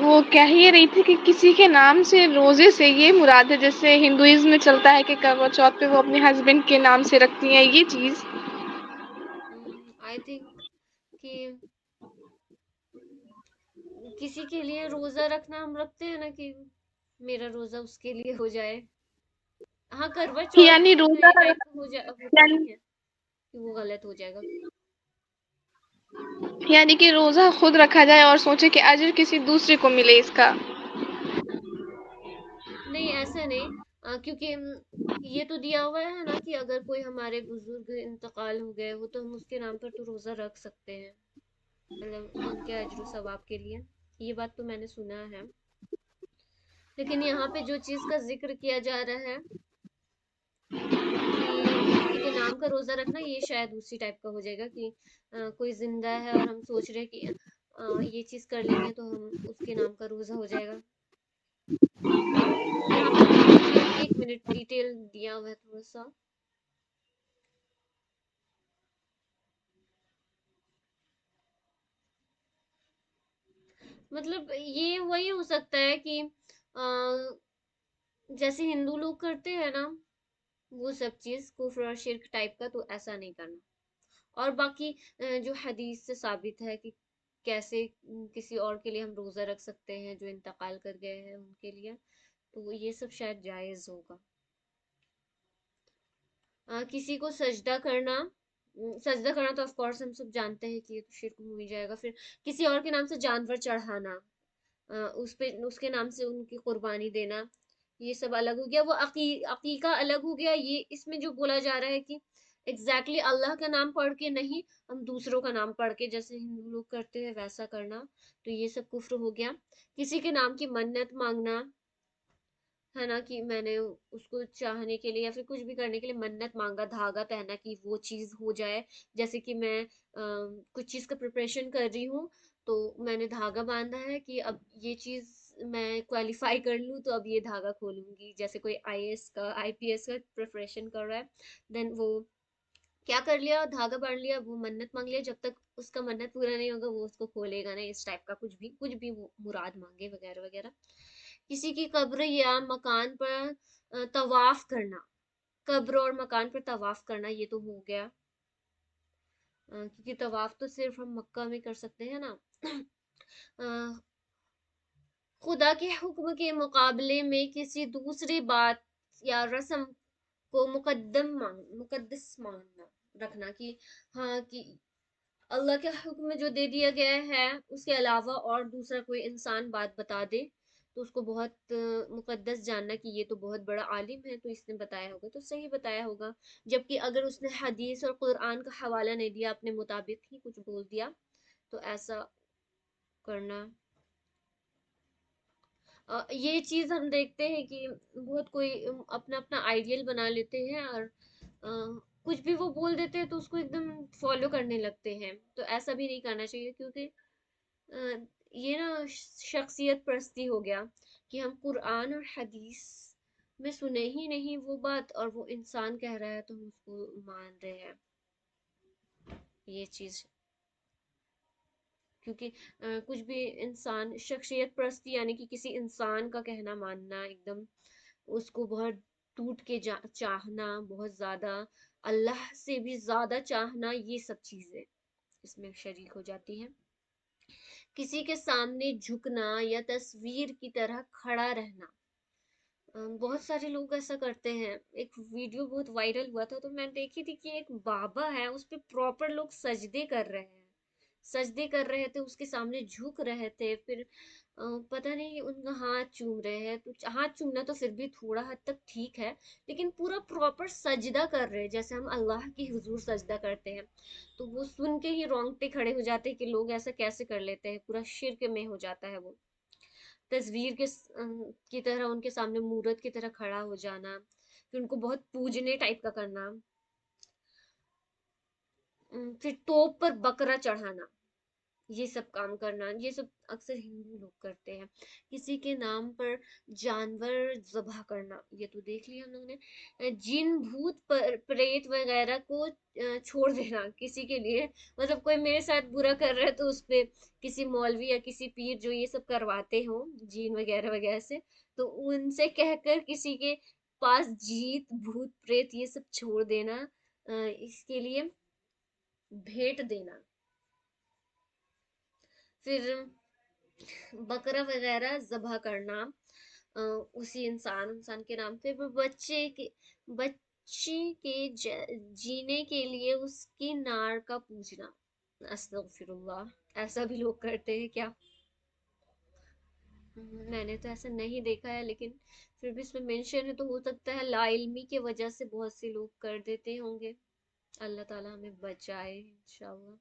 وہ کہہ ہی رہی تھی کہ کسی کے نام سے روزے سے یہ مراد ہے، جیسے ہندوازم میں چلتا ہے کہ کروا چوتھ پہ وہ اپنے ہسبینڈ کے نام سے رکھتی ہیں یہ چیز. آئی تھنک کہ کسی کے لیے روزہ رکھنا ہم رکھتے ہیں نا کہ میرا روزہ اس کے لیے ہو جائے. ہاں کروا چوتھ یعنی کا روزہ یہ ٹائپ کا ہوتا یعنی نہیں ہے کہ وہ غلط ہو جائے گا. یعنی کہ روزہ خود رکھا جائے اور سوچے کہ اجر کسی دوسرے کو ملے اس کا. نہیں ایسا نہیں، کیونکہ یہ تو دیا ہوا ہے نا کہ اگر کوئی ہمارے بزرگ انتقال ہو گئے ہو تو ہم اس کے نام پر تو روزہ رکھ سکتے ہیں، مطلب ان کے اجر و ثواب کے لیے. یہ بات تو میں نے سنا ہے. لیکن یہاں پہ جو چیز کا ذکر کیا جا رہا ہے کہ کسی کے نام کا روزہ رکھنا، یہ شاید اسی ٹائپ کا ہو جائے گا کہ کوئی زندہ ہے اور ہم سوچ رہے کہ یہ چیز کر لیں گے تو ہم اس کے نام کا روزہ ہو جائے گا. یہاں پہ ایک منٹ ڈیٹیل دیا ہوا ہے تھوڑا سا. مطلب یہ وہی ہو سکتا ہے کہ جیسے ہندو لوگ کرتے ہیں نا وہ سب چیز کفر اور شرک ٹائپ کا، تو ایسا نہیں کرنا. اور باقی جو حدیث سے ثابت ہے کہ کیسے کسی اور کے لیے ہم روزہ رکھ سکتے ہیں جو انتقال کر گئے ہیں ان کے لیے، تو یہ سب شاید جائز ہوگا۔ کسی کو سجدہ کرنا تو آف کورس ہم سب جانتے ہیں کہ یہ تو شرک ہو ہی جائے گا۔ پھر کسی اور کے نام سے جانور چڑھانا، اس کے نام سے ان کی قربانی دینا، یہ سب الگ ہو گیا۔ وہ عقیقہ الگ ہو گیا۔ یہ اس میں جو بولا جا رہا ہے کہ ایگزیکٹلی اللہ کا نام پڑھ کے نہیں، ہم دوسروں کا نام پڑھ کے جیسے ہندو لوگ کرتے ہیں ویسا کرنا، تو یہ سب کفر ہو گیا۔ کسی کے نام کی منت مانگنا ہے نا، کہ میں نے اس کو چاہنے کے لیے یا پھر کچھ بھی کرنے کے لیے منت مانگا، دھاگا پہنا کہ وہ چیز ہو جائے، جیسے کہ میں کچھ چیز کا پریپریشن کر رہی ہوں تو میں نے دھاگا باندھا ہے کہ اب یہ چیز میں کوالیفائی کر لوں تو اب یہ دھاگا کھولوں گی، جیسے کوئی آئی پی ایس کا پریپریشن کر رہا ہے، دین وہ کیا کر لیا، دھاگا باندھ لیا، وہ منت مانگ لیا، جب تک اس کا منت پورا نہیں ہوگا وہ اس کو کھولے گا نہیں، اس ٹائپ کا کچھ بھی وہ مراد مانگے وغیرہ وغیرہ۔ کسی کی قبر یا مکان پر طواف کرنا، قبر اور مکان پر طواف کرنا یہ تو ہو گیا، کیونکہ طواف تو صرف ہم مکہ میں کر سکتے ہیں نا۔ خدا کے حکم کے مقابلے میں کسی دوسری بات یا رسم کو مقدس ماننا رکھنا، کہ ہاں کہ اللہ کے حکم میں جو دے دیا گیا ہے اس کے علاوہ اور دوسرا کوئی انسان بات بتا دے تو اس کو بہت مقدس جاننا کہ یہ تو بہت بڑا عالم ہے تو اس نے بتایا ہوگا تو صحیح بتایا ہوگا، جبکہ اگر اس نے حدیث اور قرآن کا حوالہ نہیں دیا، اپنے مطابق ہی کچھ بول دیا تو ایسا کرنا۔ یہ چیز ہم دیکھتے ہیں کہ بہت کوئی اپنا اپنا آئیڈیل بنا لیتے ہیں اور کچھ بھی وہ بول دیتے ہیں تو اس کو ایک دم فالو کرنے لگتے ہیں، تو ایسا بھی نہیں کرنا چاہیے، کیونکہ یہ نا شخصیت پرستی ہو گیا کہ ہم قرآن اور حدیث میں سنے ہی نہیں وہ بات اور وہ انسان کہہ رہا ہے تو ہم اس کو مان رہے ہیں، یہ چیز۔ کیونکہ کچھ بھی انسان شخصیت پرستی یعنی کہ کسی انسان کا کہنا ماننا، ایک دم اس کو بہت ٹوٹ کے چاہنا، بہت زیادہ اللہ سے بھی زیادہ چاہنا، یہ سب چیزیں اس میں شریک ہو جاتی ہیں۔ کسی کے سامنے جھکنا یا تصویر کی طرح کھڑا رہنا، بہت سارے لوگ ایسا کرتے ہیں۔ ایک ویڈیو بہت وائرل ہوا تھا تو میں دیکھی تھی کہ ایک بابا ہے، اس پہ پراپر لوگ سجدے کر رہے ہیں، سجدے کر رہے تھے، اس کے سامنے جھک رہے تھے، پھر پتہ نہیں ان کا ہاتھ چوم رہے ہیں، تو ہاتھ چومنا تو پھر بھی تھوڑا حد تک ٹھیک ہے، لیکن پورا پراپر سجدہ کر رہے جیسے ہم اللہ کی حضور سجدہ کرتے ہیں، تو وہ سن کے ہی رونگٹے کھڑے ہو جاتے ہیں کہ لوگ ایسا کیسے کر لیتے ہیں، پورا شرک میں ہو جاتا ہے وہ۔ تصویر کی طرح ان کے سامنے مورت کی طرح کھڑا ہو جانا، پھر ان کو بہت پوجنے ٹائپ کا کرنا، پھر توپ پر بکرا چڑھانا، یہ سب کام کرنا، یہ سب اکثر ہندو لوگ کرتے ہیں۔ کسی کے نام پر جانور ذبح کرنا، یہ تو دیکھ لیا ہم لوگوں نے۔ جن بھوت پریت وغیرہ کو چھوڑ دینا کسی کے لیے، مطلب کوئی میرے ساتھ برا کر رہا ہے تو اس پہ کسی مولوی یا کسی پیر جو یہ سب کرواتے ہوں جین وغیرہ وغیرہ سے، تو ان سے کہہ کر کسی کے پاس جیت بھوت پریت یہ سب چھوڑ دینا، اس کے لیے بھیٹ دینا۔ پھر بکرا وغیرہ ذبح کرنا اسی انسان کے نام پہ، بچے کے جینے کے لیے اس کی نار کا پوجنا، استغفر اللہ، ایسا بھی لوگ کرتے ہیں کیا؟ میں نے تو ایسا نہیں دیکھا ہے، لیکن پھر بھی اس میں مینشن ہے تو ہو سکتا ہے لا علمی کی وجہ سے بہت سے لوگ کر دیتے ہوں گے، اللہ تعالی ہمیں بچائے انشاءاللہ۔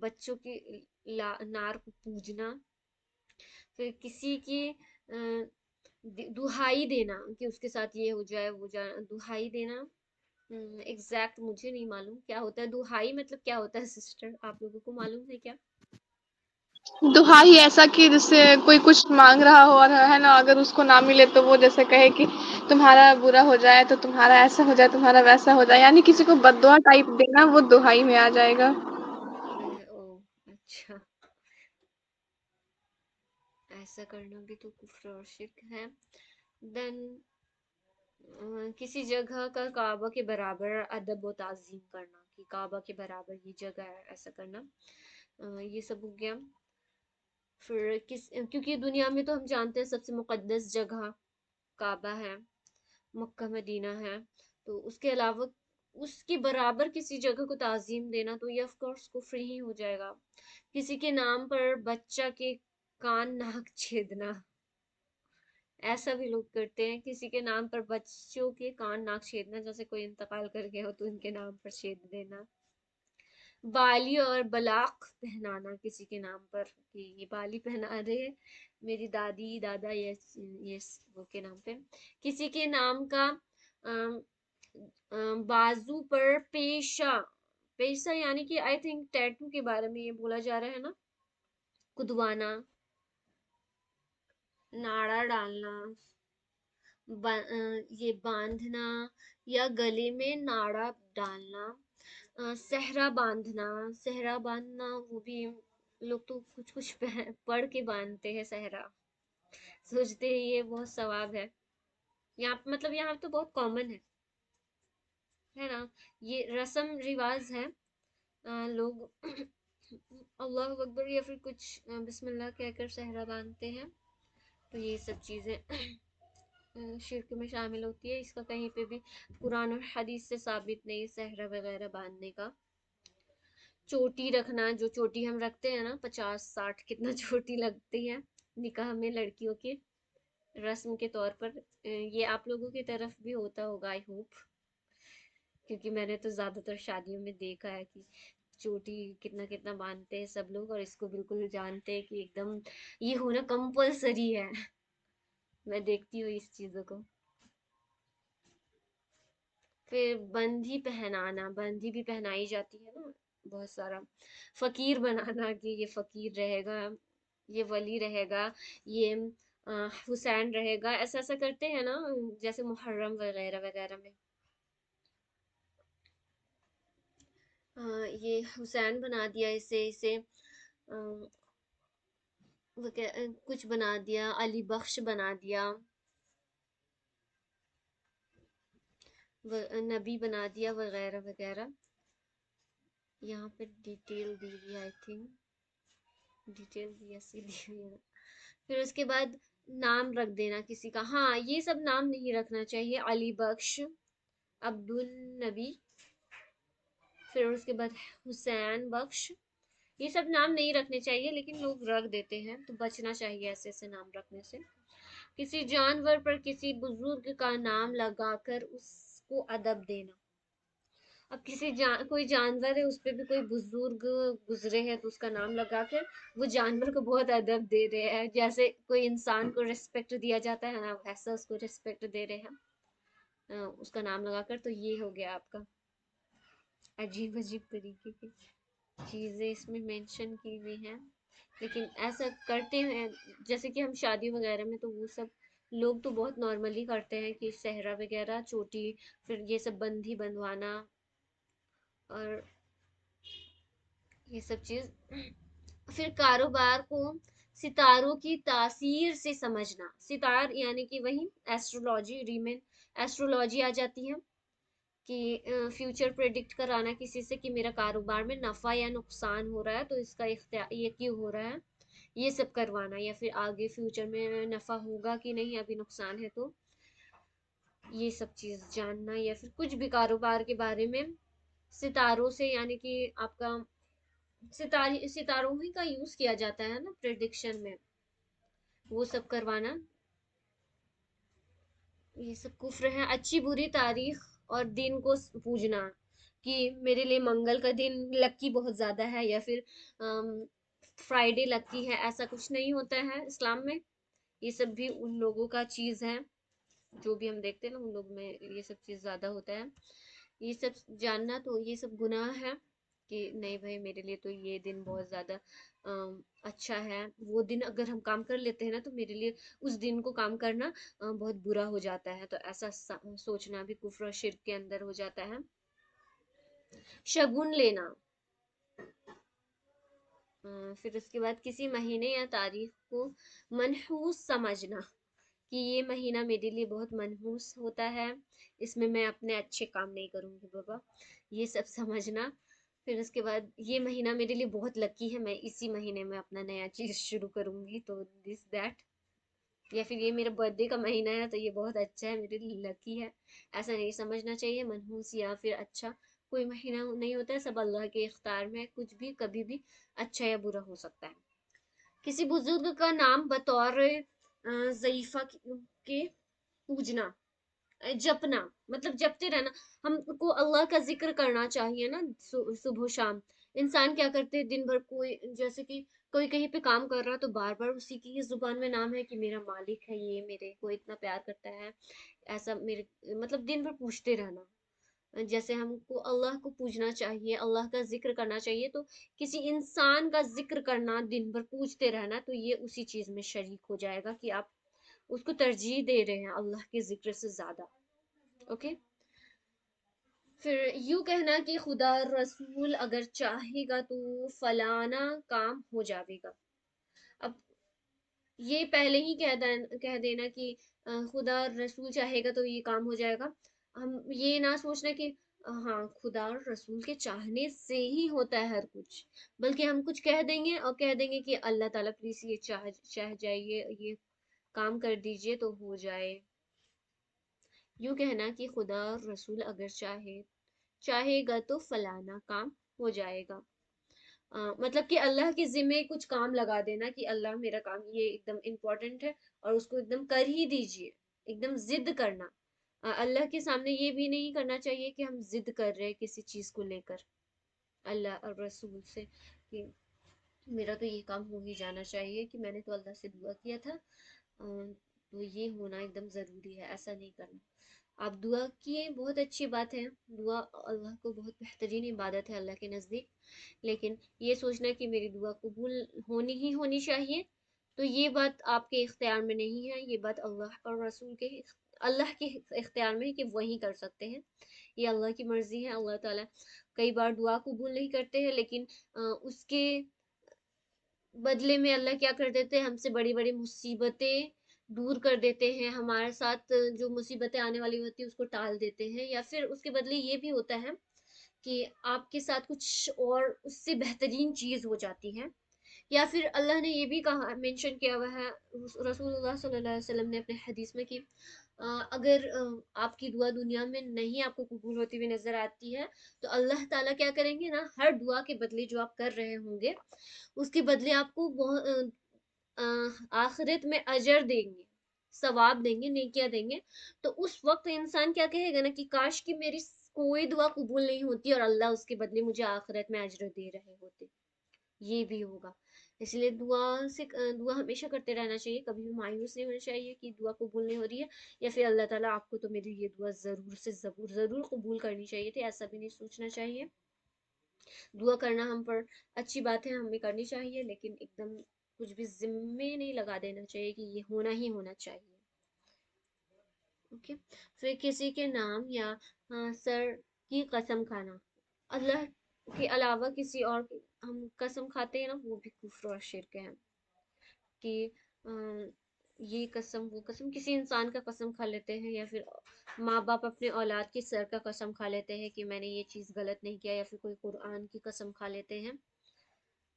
بچوں کی نار کو پوجنا، پھر کسی کی دہائی دینا کہ اس کے ساتھ یہ ہو جائے وہ جائے، دہائی دینا ایگزیکٹ مجھے نہیں معلوم کیا ہوتا ہے دہائی، مطلب کیا ہوتا ہے سسٹر، آپ لوگوں کو معلوم ہے کیا؟ دہائی ایسا کہ جس سے کوئی کچھ مانگ رہا ہو اور ہے نا اگر اس کو نہ ملے تو وہ جیسے کہے کہ تمہارا برا ہو جائے تو تمہارا ایسا ہو جائے، تمہارا ویسا ہو جائے، یعنی کسی کو بد دعا ٹائپ دینا، وہ دہائی میں آ جائے گا۔ او اچھا، ایسا کرنا بھی تو کفر اور شرک ہے۔ دین کسی جگہ کا کعبہ کے برابر ادب و تعظیم کرنا، کہ کعبہ کے برابر یہ جگہ ہے، ایسا کرنا۔ یہ سب ہو گیا. پھر کیونکہ دنیا میں تو ہم جانتے ہیں سب سے مقدس جگہ کعبہ ہے، مکہ مدینہ ہے، تو اس کے علاوہ اس کے برابر کسی جگہ کو تعظیم دینا تو یہ آف کورس کفر ہی ہو جائے گا. کسی کے نام پر بچہ کے کان ناک چھیدنا، ایسا بھی لوگ کرتے ہیں، کسی کے نام پر بچوں کے کان ناک چھیدنا، جیسے کوئی انتقال کر گیا ہو تو ان کے نام پر چھید دینا. بالی اور بلاق پہنانا کسی کے نام پر، کہ یہ بالی پہنا رہے میری دادی دادا یہ وہ کے نام پہ. کسی کے نام کا بازو پر پیشہ یعنی کہ آئی تھنک ٹیٹو کے بارے میں یہ بولا جا رہا ہے نا، کدوانا، ناڑا ڈالنا، یہ باندھنا یا گلے میں ناڑا ڈالنا. صحرا باندھنا وہ بھی لوگ تو کچھ پڑھ کے باندھتے ہیں صحرا، سوچتے ہیں یہ بہت ثواب ہے. یہاں مطلب یہاں تو بہت کامن ہے نا، یہ رسم رواج ہے. لوگ اللہ اکبر یا پھر کچھ بسم اللہ کہہ کر صحرا باندھتے ہیں. تو یہ سب چیزیں شرک میں شامل ہوتی ہے. اس کا کہیں پہ بھی قرآن اور حدیث سے ثابت نہیں صحرا وغیرہ باندھنے کا. چوٹی رکھنا، جو چوٹی ہم رکھتے ہیں نا 50-60 کتنا چوٹی لگتی ہے نکاح میں لڑکیوں کی رسم کے طور پر، یہ آپ لوگوں کی طرف بھی ہوتا ہوگا آئی ہوپ، کیونکہ میں نے تو زیادہ تر شادیوں میں دیکھا ہے کہ چوٹی کتنا باندھتے ہیں سب لوگ، اور اس کو بالکل جانتے ہیں کہ ایک دم یہ ہونا کمپلسری ہے. میں دیکھتی ہوں اس چیزوں کو. پھر بندھی بھی پہنائی جاتی ہے نا بہت سارا. فقیر بنانا، کہ یہ فقیر رہے گا، یہ ولی رہے گا، یہ حسین رہے گا، ایسا کرتے ہیں نا جیسے محرم وغیرہ وغیرہ میں. یہ حسین بنا دیا اسے کچھ بنا دیا، علی بخش بنا دیا، نبی بنا دیا وغیرہ وغیرہ. یہاں پہ ڈیٹیل دی ہوئی آئی تھنک، ڈیٹیل بھی ایسی دی ہوئی ہے. پھر اس کے بعد نام رکھ دینا کسی کا. ہاں یہ سب نام نہیں رکھنا چاہیے، علی بخش، عبد النبی، پھر اس کے بعد حسین بخش، یہ سب نام نہیں رکھنے چاہیے، لیکن لوگ رکھ دیتے ہیں تو بچنا چاہیے ایسے نام رکھنے سے. کسی جانور پر کسی بزرگ کا نام لگا کر اس کو ادب دینا. اب کوئی جانور ہے اس پہ بھی کوئی بزرگ گزرے ہیں تو اس کا نام لگا کر وہ جانور کو بہت ادب دے رہے ہیں، جیسے کوئی انسان کو ریسپیکٹ دیا جاتا ہے نا ویسا اس کو ریسپیکٹ دے رہے ہیں اس کا نام لگا کر. تو یہ ہو گیا آپ کا. عجیب طریقے کی چیزیں اس میں مینشن کی ہوئی ہیں، لیکن ایسا کرتے ہیں جیسے کہ ہم شادی وغیرہ میں تو وہ سب لوگ تو بہت نارملی کرتے ہیں کہ صحرا وغیرہ، چوٹی، پھر یہ سب بندھی بندھوانا اور یہ سب چیز. پھر کاروبار کو ستاروں کی تاثیر سے سمجھنا. ستار یعنی کہ وہی ایسٹرولوجی آ جاتی ہے کہ فیوچر پریڈکٹ کرانا کسی سے کہ میرا کاروبار میں نفع یا نقصان ہو رہا ہے تو اس کا یہ کیوں ہو رہا ہے، یہ سب کروانا. یا پھر آگے فیوچر میں نفع ہوگا کہ نہیں، ابھی نقصان ہے تو یہ سب چیز جاننا. یا پھر کچھ بھی کاروبار کے بارے میں ستاروں سے، یعنی کہ آپ کا ستاروں ہی کا یوز کیا جاتا ہے نا پریڈکشن میں، وہ سب کروانا. یہ سب کفر ہے. اچھی بری تاریخ اور دن کو پوجنا، کہ میرے لیے منگل کا دن لکی بہت زیادہ ہے یا پھر فرائیڈے لکی ہے، ایسا کچھ نہیں ہوتا ہے اسلام میں. یہ سب بھی ان لوگوں کا چیز ہے، جو بھی ہم دیکھتے ہیں نا ان لوگ میں یہ سب چیز زیادہ ہوتا ہے. یہ سب جاننا تو یہ سب گناہ ہے کہ نہیں بھائی میرے لیے تو یہ دن بہت زیادہ اچھا ہے. وہ دن اگر ہم کام کر لیتے ہیں نا تو میرے لیے اس دن کو کام کرنا بہت برا ہو جاتا ہے. تو ایسا سوچنا بھی کفر و شرک کے اندر ہو جاتا ہے. شگن لینا. پھر اس کے بعد کسی مہینے یا تاریخ کو منحوس سمجھنا، کہ یہ مہینہ میرے لیے بہت منحوس ہوتا ہے، اس میں اپنے اچھے کام نہیں کروں گی بابا، یہ سب سمجھنا. پھر اس کے بعد یہ مہینہ میرے لیے بہت لکی ہے، میں اسی مہینے میں اپنا نیا چیز شروع کروں گی، تو دس دیٹ، یا پھر یہ میرا برتھ ڈے کا مہینہ ہے تو یہ بہت اچھا ہے، میرے لیے لکی ہے. ایسا نہیں سمجھنا چاہیے منحوس یا پھر اچھا کوئی مہینہ نہیں ہوتا ہے، سب اللہ کے اختیار میں ہے، کچھ بھی کبھی بھی اچھا یا برا ہو سکتا ہے. کسی بزرگ کا نام بطور ضعیفہ کے پوجنا، جپنا، مطلب جپتے رہنا. ہم کو اللہ کا ذکر کرنا چاہیے نا صبح و شام. انسان کیا کرتے ہیں دن بھر، کوئی جیسے کہ کوئی کہیں پہ کام کر رہا تو بار بار اسی کی زبان میں نام ہے کہ میرا مالک ہے، یہ میرے کو اتنا پیار کرتا ہے، ایسا میرے مطلب دن بھر پوچھتے رہنا. جیسے ہم کو اللہ کو پوجنا چاہیے، اللہ کا ذکر کرنا چاہیے، تو کسی انسان کا ذکر کرنا، دن بھر پوچھتے رہنا، تو یہ اسی چیز میں شریک ہو جائے گا کہ آپ اس کو ترجیح دے رہے ہیں اللہ کے ذکر سے زیادہ. اوکے. پھر یوں کہنا کہ خدا رسول اگر چاہے گا تو فلانا کام ہو جاوے گا. اب یہ پہلے ہی کہہ دینا کہ خدا رسول چاہے گا تو یہ کام ہو جائے گا. ہم یہ نہ سوچنا کہ ہاں خدا اور رسول کے چاہنے سے ہی ہوتا ہے ہر کچھ، بلکہ ہم کچھ کہہ دیں گے اور کہہ دیں گے کہ اللہ تعالیٰ پلیز یہ چاہ جائیے، یہ کام کر دیجئے تو ہو جائے. یوں کہنا کہ خدا اور رسول اگر چاہے گا تو فلانا کام ہو جائے گا. مطلب کہ اللہ کے ذمے کچھ کام لگا دینا کہ اللہ میرا کام یہ ایک دم امپورٹنٹ ہے اور اس کو ایک دم کر ہی دیجئے، ایک دم ضد کرنا. اللہ کے سامنے یہ بھی نہیں کرنا چاہیے کہ ہم ضد کر رہے کسی چیز کو لے کر اللہ اور رسول سے کہ میرا تو یہ کام ہو ہی جانا چاہیے، کہ میں نے تو اللہ سے دعا کیا تھا تو یہ ہونا ایک دم ضروری ہے. ایسا نہیں کرنا. آپ دعا کیے، بہت اچھی بات ہے، دعا اللہ کو بہت بہترین عبادت ہے اللہ کے نزدیک، لیکن یہ سوچنا کہ میری دعا قبول ہونی ہی ہونی چاہیے، تو یہ بات آپ کے اختیار میں نہیں ہے، یہ بات اللہ اور رسول کے اللہ کے اختیار میں ہے کہ وہی کر سکتے ہیں. یہ اللہ کی مرضی ہے. اللہ تعالیٰ کئی بار دعا قبول نہیں کرتے ہیں، لیکن اس کے بدلے میں اللہ کیا کر دیتے ہیں، ہم سے بڑی بڑی مصیبتیں دور کر دیتے ہیں، ہمارے ساتھ جو مصیبتیں آنے والی ہوتی ہیں اس کو ٹال دیتے ہیں، یا پھر اس کے بدلے یہ بھی ہوتا ہے کہ آپ کے ساتھ کچھ اور اس سے بہترین چیز ہو جاتی ہے. یا پھر اللہ نے یہ بھی کہا، مینشن کیا ہوا ہے رسول اللہ صلی اللہ علیہ وسلم نے اپنے حدیث میں کہ اگر آپ کی دعا دنیا میں نہیں آپ کو قبول ہوتی ہوئی نظر آتی ہے تو اللہ تعالیٰ کیا کریں گے نا، ہر دعا کے بدلے جو آپ کر رہے ہوں گے اس کے بدلے آپ کو آخرت میں اجر دیں گے، ثواب دیں گے، نیکیاں دیں گے. تو اس وقت انسان کیا کہے گا نا کہ کاش کہ میری کوئی دعا قبول نہیں ہوتی اور اللہ اس کے بدلے مجھے آخرت میں اجر دے رہے ہوتے. یہ بھی ہوگا. اس لیے دعا ہمیشہ کرتے رہنا چاہیے، کبھی بھی مایوس نہیں ہونا چاہیے کہ دعا قبول نہیں ہو رہی ہے، یا پھر اللہ تعالیٰ آپ کو تو میری یہ دعا ضرور سے ضرور قبول کرنی چاہیے تھی، ایسا بھی نہیں سوچنا چاہیے. دعا کرنا ہم پر اچھی بات ہے، ہمیں کرنی چاہیے، لیکن ایک دم کچھ بھی ذمے نہیں لگا دینا چاہیے کہ یہ ہونا ہی ہونا چاہیے. اوکے. پھر کسی کے نام یا سر کی قسم کھانا، اللہ کے علاوہ کسی اور ہم قسم کھاتے ہیں نا، وہ بھی کفر اور شرک ہے. کہ یہ قسم وہ قسم، کسی انسان کا قسم کھا لیتے ہیں، یا پھر ماں باپ اپنے اولاد کی سر کا قسم کھا لیتے ہیں کہ میں نے یہ چیز غلط نہیں کیا، یا پھر کوئی قرآن کی قسم کھا لیتے ہیں.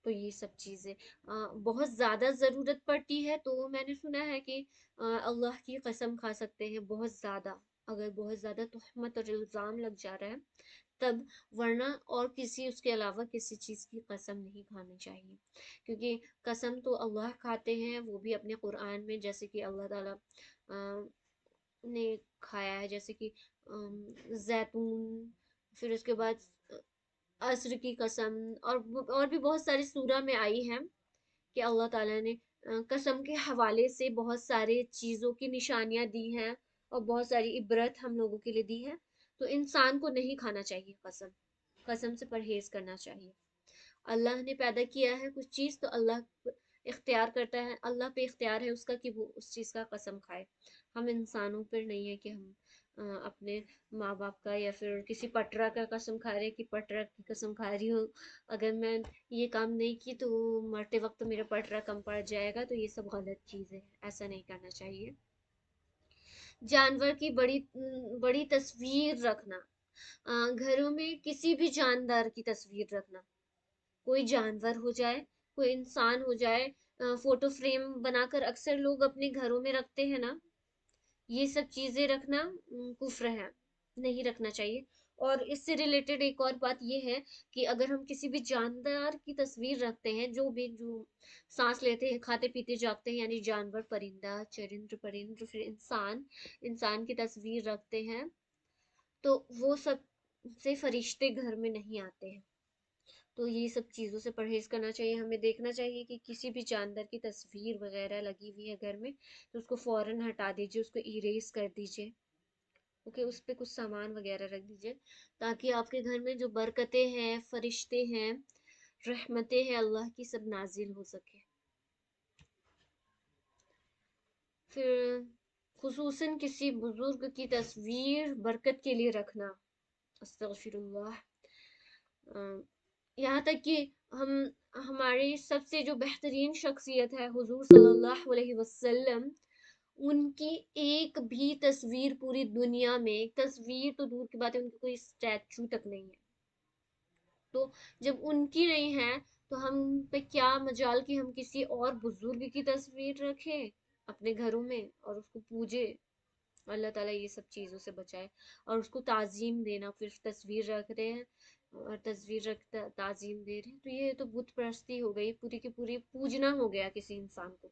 تو یہ سب چیزیں بہت زیادہ ضرورت پڑتی ہے تو میں نے سنا ہے کہ اللہ کی قسم کھا سکتے ہیں، بہت زیادہ، اگر بہت زیادہ تہمت اور الزام لگ جا رہا ہے تب، ورنہ اور کسی اس کے علاوہ کسی چیز کی قسم نہیں کھانی چاہیے. کیونکہ قسم تو اللہ کھاتے ہیں، وہ بھی اپنے قرآن میں، جیسے کہ اللہ تعالیٰ نے کھایا ہے، جیسے کہ زیتون، پھر اس کے بعد عصر کی قسم، اور بھی بہت ساری سورہ میں آئی ہے کہ اللہ تعالیٰ نے قسم کے حوالے سے بہت سارے چیزوں کی نشانیاں دی ہیں اور بہت ساری عبرت ہم لوگوں کے لیے دی ہے. تو انسان کو نہیں کھانا چاہیے قسم سے پرہیز کرنا چاہیے. اللہ نے پیدا کیا ہے کچھ چیز تو اللہ اختیار کرتا ہے، اللہ پہ اختیار ہے اس کا کہ وہ اس چیز کا قسم کھائے. ہم انسانوں پر نہیں ہے کہ ہم اپنے ماں باپ کا یا پھر کسی پٹرا کا قسم کھا رہے کہ پٹرا کی قسم کھا رہی ہوں، اگر میں یہ کام نہیں کی تو مرتے وقت میرا پٹرا کم پڑ جائے گا. تو یہ سب غلط چیز ہے، ایسا نہیں کرنا چاہیے. جانور کی بڑی تصویر رکھنا، گھروں میں کسی بھی جاندار کی تصویر رکھنا، کوئی جانور ہو جائے، کوئی انسان ہو جائے، فوٹو فریم بنا کر اکثر لوگ اپنے گھروں میں رکھتے ہیں نا، یہ سب چیزیں رکھنا کفر ہے، نہیں رکھنا چاہیے۔ اور اس سے ریلیٹڈ ایک اور بات یہ ہے کہ اگر ہم کسی بھی جاندار کی تصویر رکھتے ہیں، جو سانس لیتے ہیں، کھاتے پیتے جاگتے ہیں، یعنی جانور، پرندہ، چرند پرند، پھر انسان کی تصویر رکھتے ہیں، تو وہ سب سے فرشتے گھر میں نہیں آتے ہیں۔ تو یہ سب چیزوں سے پرہیز کرنا چاہیے، ہمیں دیکھنا چاہیے کہ کسی بھی جاندار کی تصویر وغیرہ لگی ہوئی ہے گھر میں تو اس کو فوراً ہٹا دیجیے، اس کو ایریز کر دیجیے، اوکے، اس پہ کچھ سامان وغیرہ رکھ دیجیے، تاکہ آپ کے گھر میں جو برکتیں ہیں، فرشتے ہیں، رحمتیں ہیں اللہ کی، سب نازل ہو سکے۔ پھر خصوصاً کسی بزرگ کی تصویر برکت کے لیے رکھنا، استغفر اللہ، یہاں تک کہ ہماری سب سے جو بہترین شخصیت ہے حضور صلی اللہ علیہ وسلم، ان کی ایک بھی تصویر پوری دنیا میں، ایک تصویر تو دور کی بات ہے، ان کی کوئی اسٹیچو تک نہیں ہے، تو جب ان کی نہیں ہے تو ہم پہ کیا مجال کہ ہم کسی اور بزرگ کی تصویر رکھیں اپنے گھروں میں اور اس کو پوجے۔ اللہ تعالیٰ یہ سب چیزوں سے بچائے، اور اس کو تعظیم دینا، پھر تصویر رکھ رہے ہیں اور تصویر رکھ تعظیم دے رہے ہیں، تو یہ تو بت پرستی ہو گئی، پوری کی پوری پوجنا ہو گیا کسی انسان کو،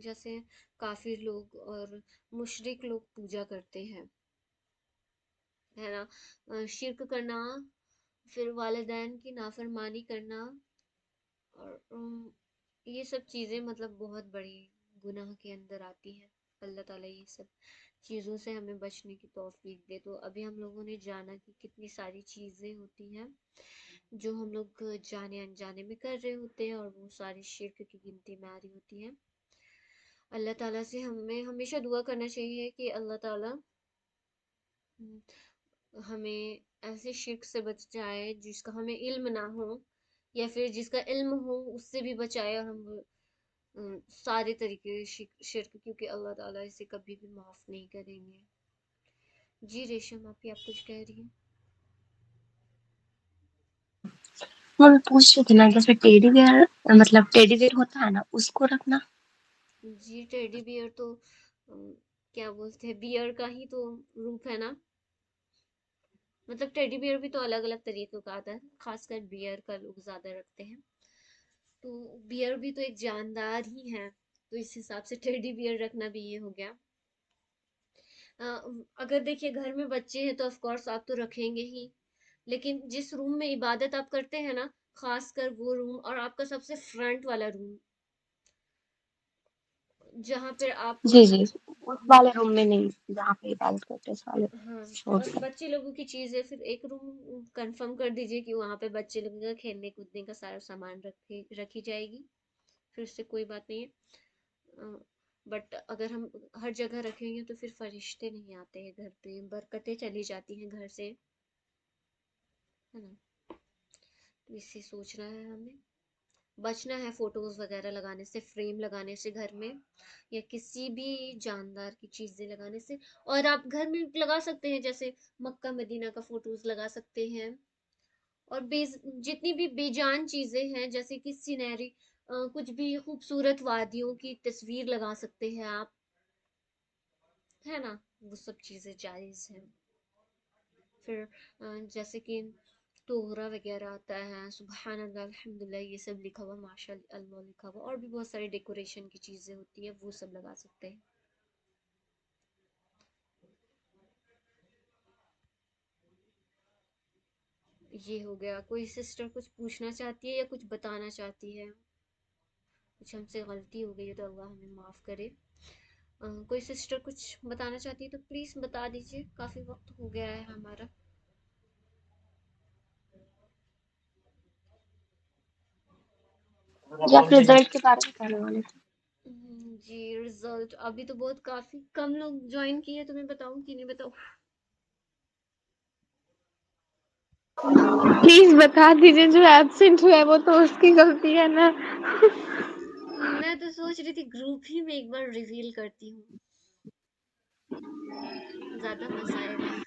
جیسے کافر لوگ اور مشرک لوگ پوجا کرتے ہیں، ہے نا، شرک کرنا، پھر والدین کی نافرمانی کرنا، اور یہ سب چیزیں مطلب بہت بڑی گناہ کے اندر آتی ہیں۔ اللہ تعالیٰ یہ سب چیزوں سے ہمیں بچنے کی توفیق دے۔ تو ابھی ہم لوگوں نے جانا کہ کتنی ساری چیزیں ہوتی ہیں جو ہم لوگ جانے انجانے میں کر رہے ہوتے ہیں، اور وہ ساری شرک کی گنتی میں آ رہی ہوتی ہیں۔ اللہ تعالیٰ سے ہمیں ہمیشہ دعا کرنا چاہیے کہ اللہ تعالیٰ ہمیں ایسے شرک سے بچ جائے جس کا ہمیں علم نہ ہو، یا پھر جس کا علم ہو اس سے بھی بچائے، اور ہم سارے طریقے شرک، کیونکہ اللہ تعالیٰ اسے کبھی بھی معاف نہیں کریں گے۔ جی ریشم، آپ کچھ کہہ رہی ہیں؟ وہ میں پوچھ رہی تھی نا، جیسے ٹیڈی بیئر، مطلب ٹیڈی بیئر ہوتا ہے نا، اس کو رکھنا۔ جی ٹیڈی بیئر تو کیا بولتے ہیں، بیئر کا ہی تو روپ ہے نا، مطلب ٹیڈی بیئر بھی تو الگ الگ طریقوں کا آتا ہے، خاص کر بیئر کا لوگ زیادہ رکھتے ہیں، تو بیئر بھی تو ایک جاندار ہی ہے، تو اس حساب سے ٹیڈی بیئر رکھنا بھی یہ ہو گیا۔ اگر دیکھیے گھر میں بچے ہیں تو آف کورس آپ تو رکھیں گے ہی، لیکن جس روم میں عبادت آپ کرتے ہیں نا، خاص کر وہ روم، اور آپ کا سب سے فرنٹ والا روم جہاں پہ آپ، جی جی، اس والے روم میں نہیں، جہاں پہ عبادت کرتے اس والے ہاں، چھوڑ اور دیں۔ بچے لوگوں کی چیز ہے، پھر ایک روم کنفرم کر دیجئے کہ وہاں پہ بچے لوگوں کا کھیلنے کودنے کا سارا سامان رکھی جائے گی، پھر اس سے کوئی بات نہیں ہے۔ بٹ اگر ہم ہر جگہ رکھیں گے تو پھر فرشتے نہیں آتے ہیں گھر پہ، برکتیں چلی جاتی ہیں گھر سے، ہے نا، تو اس سے سوچنا ہے، ہمیں بچنا ہے فوٹوز وغیرہ لگانے سے، فریم لگانے سے گھر میں، یا کسی بھی جاندار کی چیزیں لگانے سے۔ اور آپ گھر میں لگا سکتے ہیں، جیسے مکہ مدینہ کا فوٹوز لگا سکتے ہیں، اور جتنی بھی بے جان چیزیں ہیں، جیسے کہ سینری، کچھ بھی خوبصورت وادیوں کی تصویر لگا سکتے ہیں آپ، ہے نا، وہ سب چیزیں جائز ہیں۔ پھر جیسے کہ توغرا وغیرہ آتا ہے، سبحان اللہ، الحمدللہ، یہ سب لکھا ہوا، ماشاء اللہ لکھا ہوا، اور بھی بہت ساری ڈیکوریشن کی چیزیں ہوتی ہیں، وہ سب لگا سکتے ہیں۔ یہ ہو گیا۔ کوئی سسٹر کچھ پوچھنا چاہتی ہے یا کچھ بتانا چاہتی ہے؟ کچھ ہم سے غلطی ہو گئی ہے تو اللہ ہمیں معاف کرے۔ کوئی سسٹر کچھ بتانا چاہتی ہے تو پلیز بتا دیجیے، کافی وقت ہو گیا ہے ہمارا۔ یا پھر رزلٹ کے بارے میں کہنے والے تھے؟ جی رزلٹ ابھی تو بہت کافی کم لوگ جوائن کیے، تو میں بتاؤں کہ نہیں بتاؤں؟ پلیز بتا دیجیے، جو ایبسینٹ ہوئے وہ تو اس کی غلطی ہے نا۔ میں تو سوچ رہی تھی گروپ ہی میں ایک بار ریویل کرتی ہوں۔ زیادہ مسائل ہیں.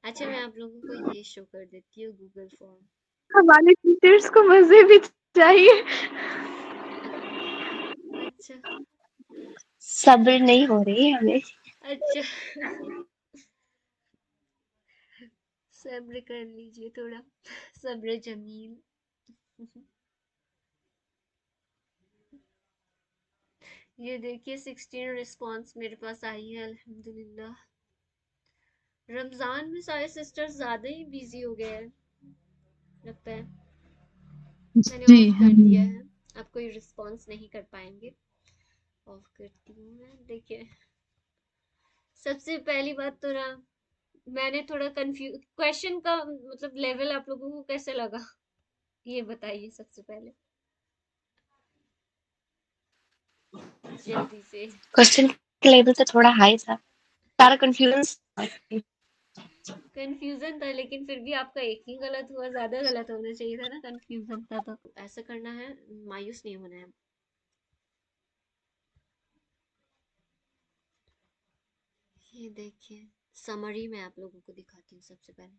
اچھا میں آپ لوگوں کو یہ شو کر دیتی ہوں گوگل فارم. ہمارے ٹیچرس کو مزے بھی چاہیے. اچھا صبر نہیں ہو رہی ہے ہمیں. اچھا صبر کر لیجیے تھوڑا، صبر جمیل. یہ دیکھیے 16 رسپانس میرے پاس آئی ہے الحمدللہ. رمضان میں سارے سسٹرز زیادہ ہی بیزی ہو گئے ہیں لگتا ہے. میں نے جی آف کر دیا ہے، اب کوئی رسپانس نہیں کر پائیں گے. آف کرتی ہوں میں. دیکھیے سب سے پہلی بات تو نا میں نے تھوڑا کنفیوز کویشچن کا مطلب لیول آپ لوگوں کو کیسے لگا یہ بتائیے سب سے پہلے جلدی سے. کوشچن کا لیول تو تھوڑا ہائی تھا، سارا کنفیوژن تھا لیکن پھر بھی آپ کا ایک ہی غلط ہوا، زیادہ غلط ہونا چاہیے تھا نا. کنفیوژن تھا تو ایسا کرنا ہے، مایوس نہیں ہونا ہے. یہ دیکھیں سمری میں آپ لوگوں کو دکھاتی ہوں سب سے پہلے.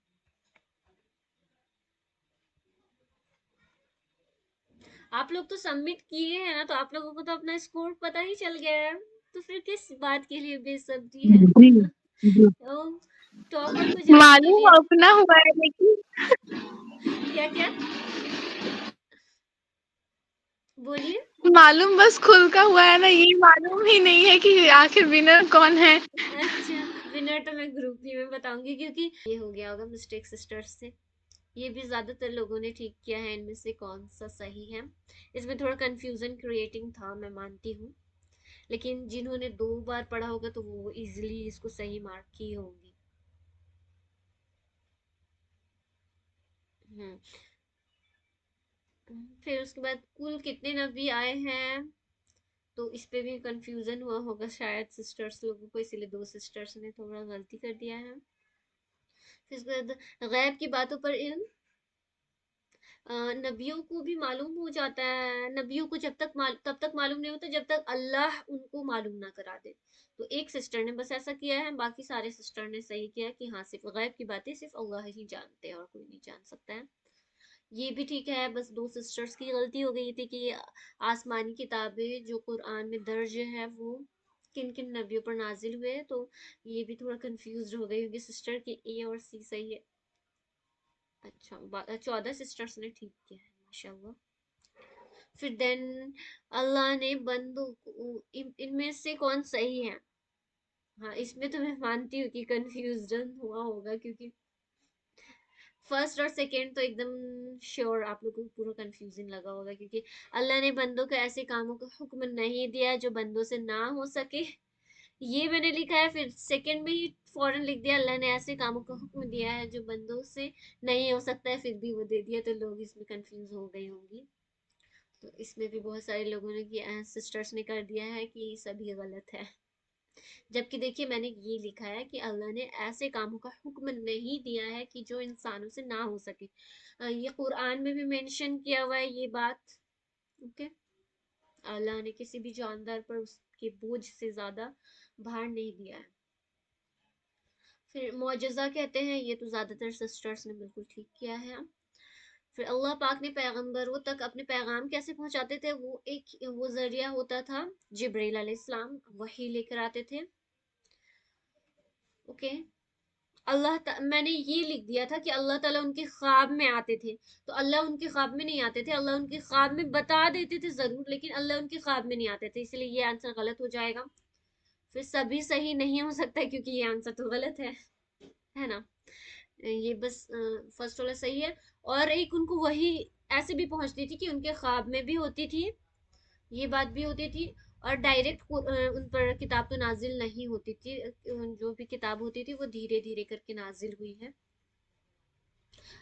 آپ لوگ تو سبمٹ کیے ہیں نا، تو آپ لوگوں کو تو اپنا اسکور پتہ ہی چل گیا ہے، تو پھر کس بات کے لیے بے سبزی ہے. جی ٹاپر کو جانے معلوم دیجیے. اپنا ہوا ہے لیکن کیا کیا بولیے. معلوم بس کھل کا ہوا ہے نا، یہ معلوم ہی نہیں ہے کہ آخر ونر کون ہے. اچھا ونر تو میں گروپ میں بتاؤں گی، کیونکہ یہ ہو گیا ہوگا مسٹیک سسٹرز سے. یہ بھی زیادہ تر لوگوں نے ٹھیک کیا ہے. ان میں سے کون سا صحیح ہے؟ اس میں تھوڑا کنفیوژن کریٹنگ تھا، میں مانتی ہوں، لیکن جنہوں نے 2 بار پڑھا ہوگا تو وہ ایزیلی اس کو صحیح مارک کی ہوں گی. پھر اس کے بعد کل کتنے نبی آئے ہیں تو اس پہ بھی کنفیوژن ہوا ہوگا شاید سسٹرز لوگوں کو، اسی لیے 2 سسٹرز نے تھوڑا غلطی کر دیا ہے. پھر اس کے بعد غیب کی باتوں پر علم. نبیوں کو بھی معلوم ہو جاتا ہے. نبیوں کو تب تک معلوم نہیں ہوتا جب تک اللہ ان کو معلوم نہ کرا دے. تو ایک سسٹر نے بس ایسا کیا ہے، باقی سارے سسٹر نے صحیح کیا کہ ہاں صرف غیب کی باتیں صرف اللہ ہی جانتے ہیں اور کوئی نہیں جان سکتا ہے. یہ بھی ٹھیک ہے. بس 2 سسٹرز کی غلطی ہو گئی تھی کہ آسمانی کتابیں جو قرآن میں درج ہے وہ کن کن نبیوں پر نازل ہوئے، تو یہ بھی تھوڑا کنفیوزڈ ہو گئی ہوگی سسٹر کہ اے اور سی صحیح ہے. اچھا 14 سسٹرز نے ٹھیک کیا ہے ماشاءاللہ. پھر دین اللہ نے بندوں کو ان میں سے کون صحیح ہے. ہاں اس میں تو میں مانتی ہوں کہ کنفیوژن ہوا ہوگا، کیونکہ فرسٹ اور سیکنڈ تو ایک دم شیور آپ لوگوں کو پورا کنفیوژن لگا ہوگا، کیونکہ اللہ نے بندوں کو ایسے کاموں کا حکم نہیں دیا جو بندوں سے نہ ہو سکے. یہ میں نے لکھا ہے، پھر سیکنڈ میں ہی فوراً لکھ دیا اللہ نے ایسے کاموں کا حکم دیا ہے جو بندوں سے نہیں ہو سکتا ہے، پھر بھی وہ دے دیا. تو لوگ اس میں کنفیوز ہو گئی ہوں گی. تو اس میں بھی بہت سارے لوگوں نے سسٹرز نے کر دیا ہے کہ سبھی غلط ہے. جبکہ دیکھیے میں نے یہ لکھا ہے کہ اللہ نے ایسے کاموں کا حکم نہیں دیا ہے کہ جو انسانوں سے نہ ہو سکے. یہ قرآن میں بھی مینشن کیا ہوا ہے یہ بات. اوکے اللہ نے کسی بھی جاندار پر اس کے بوجھ سے زیادہ بھار نہیں دیا ہے. پھر معجزہ کہتے ہیں، یہ تو زیادہ تر سسٹرز نے بالکل ٹھیک کیا ہے. پھر اللہ پاک نے پیغمبروں تک اپنے پیغام کیسے پہنچاتے تھے، وہ ذریعہ ہوتا تھا جبرائیل علیہ السلام، وحی لے کر آتے تھے. اوکے میں نے یہ لکھ دیا تھا کہ اللہ تعالیٰ ان کے خواب میں آتے تھے، تو اللہ ان کے خواب میں نہیں آتے تھے. اللہ ان کے خواب میں بتا دیتے تھے ضرور، لیکن اللہ ان کے خواب میں نہیں آتے تھے، اس لیے یہ آنسر غلط ہو جائے گا. پھر سبھی صحیح نہیں ہو سکتا کیونکہ یہ آنسر تو غلط ہے نا. یہ بس فرسٹ والا صحیح ہے. اور ایک ان کو وہی ایسے بھی پہنچتی تھی کہ ان کے خواب میں بھی ہوتی تھی، یہ بات بھی ہوتی تھی. اور ڈائریکٹ ان پر کتاب تو نازل نہیں ہوتی تھی، جو بھی کتاب ہوتی تھی وہ دھیرے دھیرے کر کے نازل ہوئی ہے.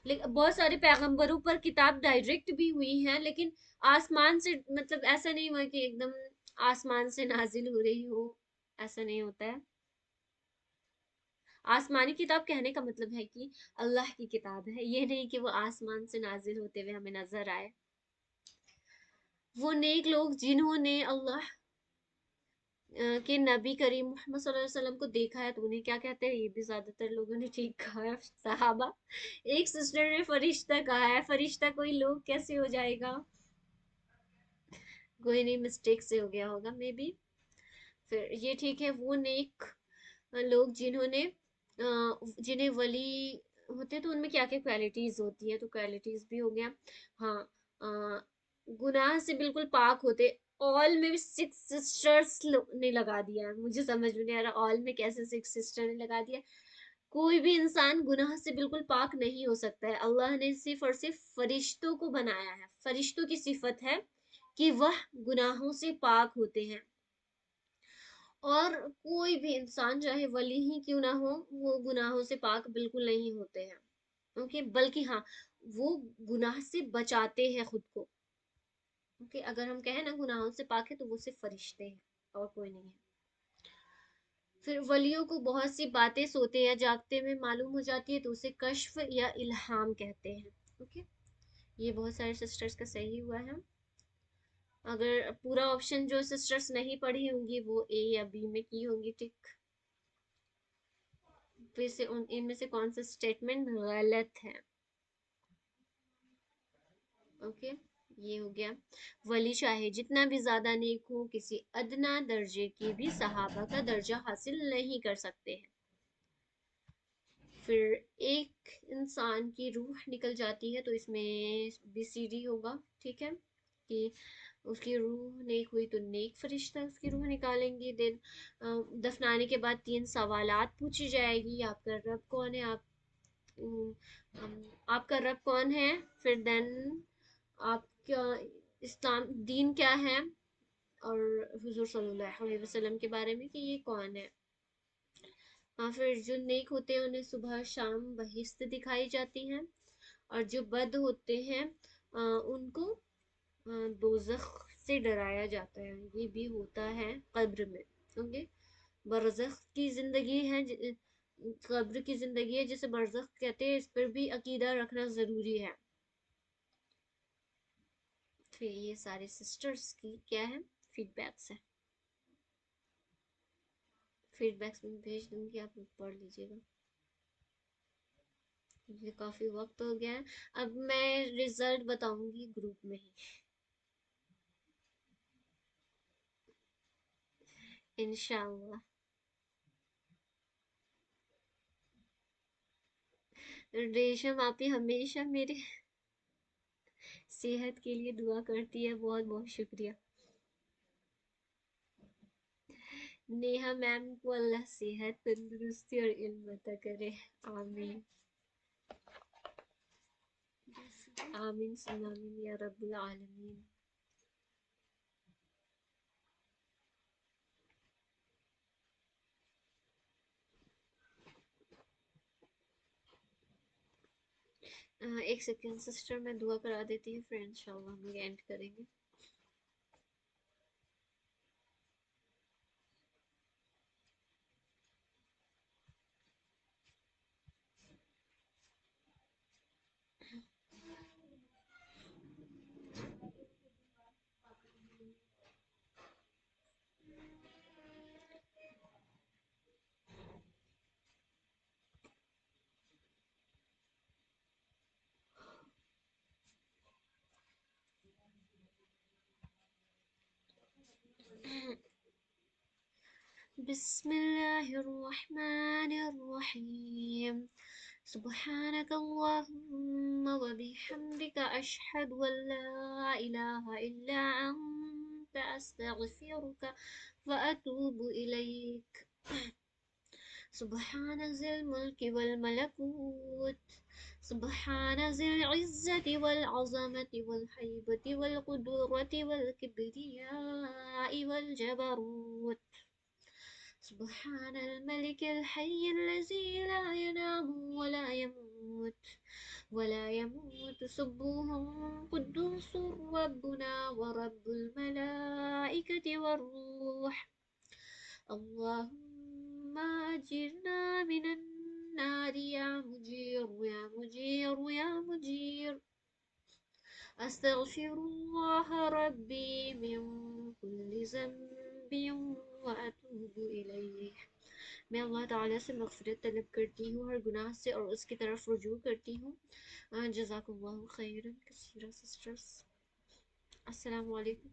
لیکن بہت سارے پیغمبروں پر کتاب ڈائریکٹ بھی ہوئی ہیں، لیکن آسمان سے مطلب ایسا نہیں ہوا کہ ایک دم آسمان سے نازل ہو رہی ہو، ایسا نہیں ہوتا ہے. آسمانی کتاب کہنے کا مطلب ہے کہ اللہ کی کتاب ہے، یہ نہیں کہ وہ آسمان سے نازل ہوتے ہوئے ہمیں نظر آئے. وہ نیک لوگ جنہوں نے اللہ کہ نبی کریم محمد صلی اللہ علیہ وسلم کو دیکھا ہے تو انہیں کیا کہتے ہیں؟ یہ بھی زیادہ تر لوگوں نے ٹھیک کہا ہے صحابہ. ایک سسٹر نے فرشتہ کہا ہے. فرشتہ کوئی لوگ کیسے ہو جائے گا؟ کوئی نہیں، مسٹیک سے ہو گیا ہوگا مے بی. پھر یہ ٹھیک ہے، وہ نیک لوگ جنہیں ولی ہوتے ہیں تو ان میں کیا کیا کوالٹیز ہوتی ہے، تو کوالٹیز بھی ہو گیا. ہاں، گناہ سے بالکل پاک ہوتے. آل میں بھی 6 سسٹرس نے لگا دیا ہے، مجھے سمجھ میں نہیں آ رہا آل میں کیسے 6 سسٹر نے لگا دیا. کوئی بھی انسان گناہ سے بالکل پاک نہیں ہو سکتا ہے. اللہ نے صرف اور صرف فرشتوں کو بنایا ہے. فرشتوں کی صفت ہے کہ وہ گناہوں سے پاک ہوتے ہیں، اور کوئی بھی انسان چاہے ولی ہی کیوں نہ ہو وہ گناہوں سے پاک بالکل نہیں ہوتے ہیں. اوکے، بلکہ ہاں وہ گناہ سے بچاتے ہیں خود کو. اوکے، اگر ہم کہیں نا گناہوں سے پاک ہے تو وہ صرف فرشتے ہیں اور کوئی نہیں ہے. پھر ولیوں کو بہت سی باتیں سوتے یا جاگتے میں معلوم ہو جاتی ہے تو اسے کشف یا الہام کہتے ہیں. اوکے، یہ بہت سارے سسٹرز کا صحیح ہوا ہے. اگر پورا آپشن جو سسٹرز نہیں پڑھی ہوں گی وہ اے یا بی میں کی ہوں گی ٹک. پھر سے ان میں سے کون سا اسٹیٹمنٹ غلط ہے؟ اوکے، یہ ہو گیا. ولی چاہے جتنا بھی زیادہ نیک ہو کسی ادنا درجے کی بھی صحابہ کا درجہ حاصل نہیں کر سکتے ہیں. پھر ایک انسان کی روح نکل جاتی ہے تو اس میں بی سی ڈی ہوگا. ٹھیک ہے، کہ اس کی روح نیک ہوئی تو نیک فرشتہ اس کی روح نکالیں گے. دین دفنانے کے بعد 3 سوالات پوچھی جائے گی. آپ کا رب کون ہے؟ آپ کا رب کون ہے؟ پھر دین آپ کا اسلام دین کیا ہے؟ اور حضور صلی اللہ علیہ وسلم کے بارے میں کہ یہ کون ہے. پھر جو نیک ہوتے ہیں انہیں صبح شام بہشت دکھائی جاتی ہیں، اور جو بد ہوتے ہیں ان کو دوزخ سے ڈرایا جاتا ہے. یہ بھی ہوتا ہے قبر میں. اوکے، برزخ کی زندگی ہے، قبر کی زندگی ہے جسے برزخ کہتے ہیں. اس پر بھی عقیدہ رکھنا ضروری ہے. پھر یہ سارے سسٹرز کی کیا ہے؟ فیڈ بیکس ہے. فیڈ بیکس میں بھیج دوں گی، آپ پڑھ لیجیے گا. یہ کافی وقت ہو گیا ہے. اب میں رزلٹ بتاؤں گی گروپ میں ہی انشاءاللہ. ریشم آپ ہی ہمیشہ میرے صحت کے لیے دعا کرتی ہے، بہت بہت شکریہ. نیہا میم کو اللہ صحت تندرستی اور علم عطا کرے. آمین آمین ثم آمین یا رب العالمین. ایک سیکنڈ سسٹر میں دعا کرا دیتی ہوں، پھر انشاءاللہ ہم لوگ اینڈ کریں گے. بسم اللہ الرحمن الرحیم. سبحانك اللهم وبحمدك أشهد أن لا إله إلا أنت أستغفرك وأتوب إليك. سبحان ذي الملك والملكوت، سبحان ذي العزة والعظمة والهيبة والقدرة والكبرياء والجبروت. سبحان الملك الحي الذي لا ينام ولا يموت سبوح قدوس ربنا ورب الملائكة والروح. اللهم أجرنا من النار يا مجير يا مجير يا مجير. استغفر اللہ ربی من کل ذنب واتوب الیہ. میں اللہ تعالیٰ سے مغفرت طلب کرتی ہوں ہر گناہ سے اور اس کی طرف رجوع کرتی ہوں. جزاک اللہ خیرا کثیرا سسٹرس. السلام علیکم.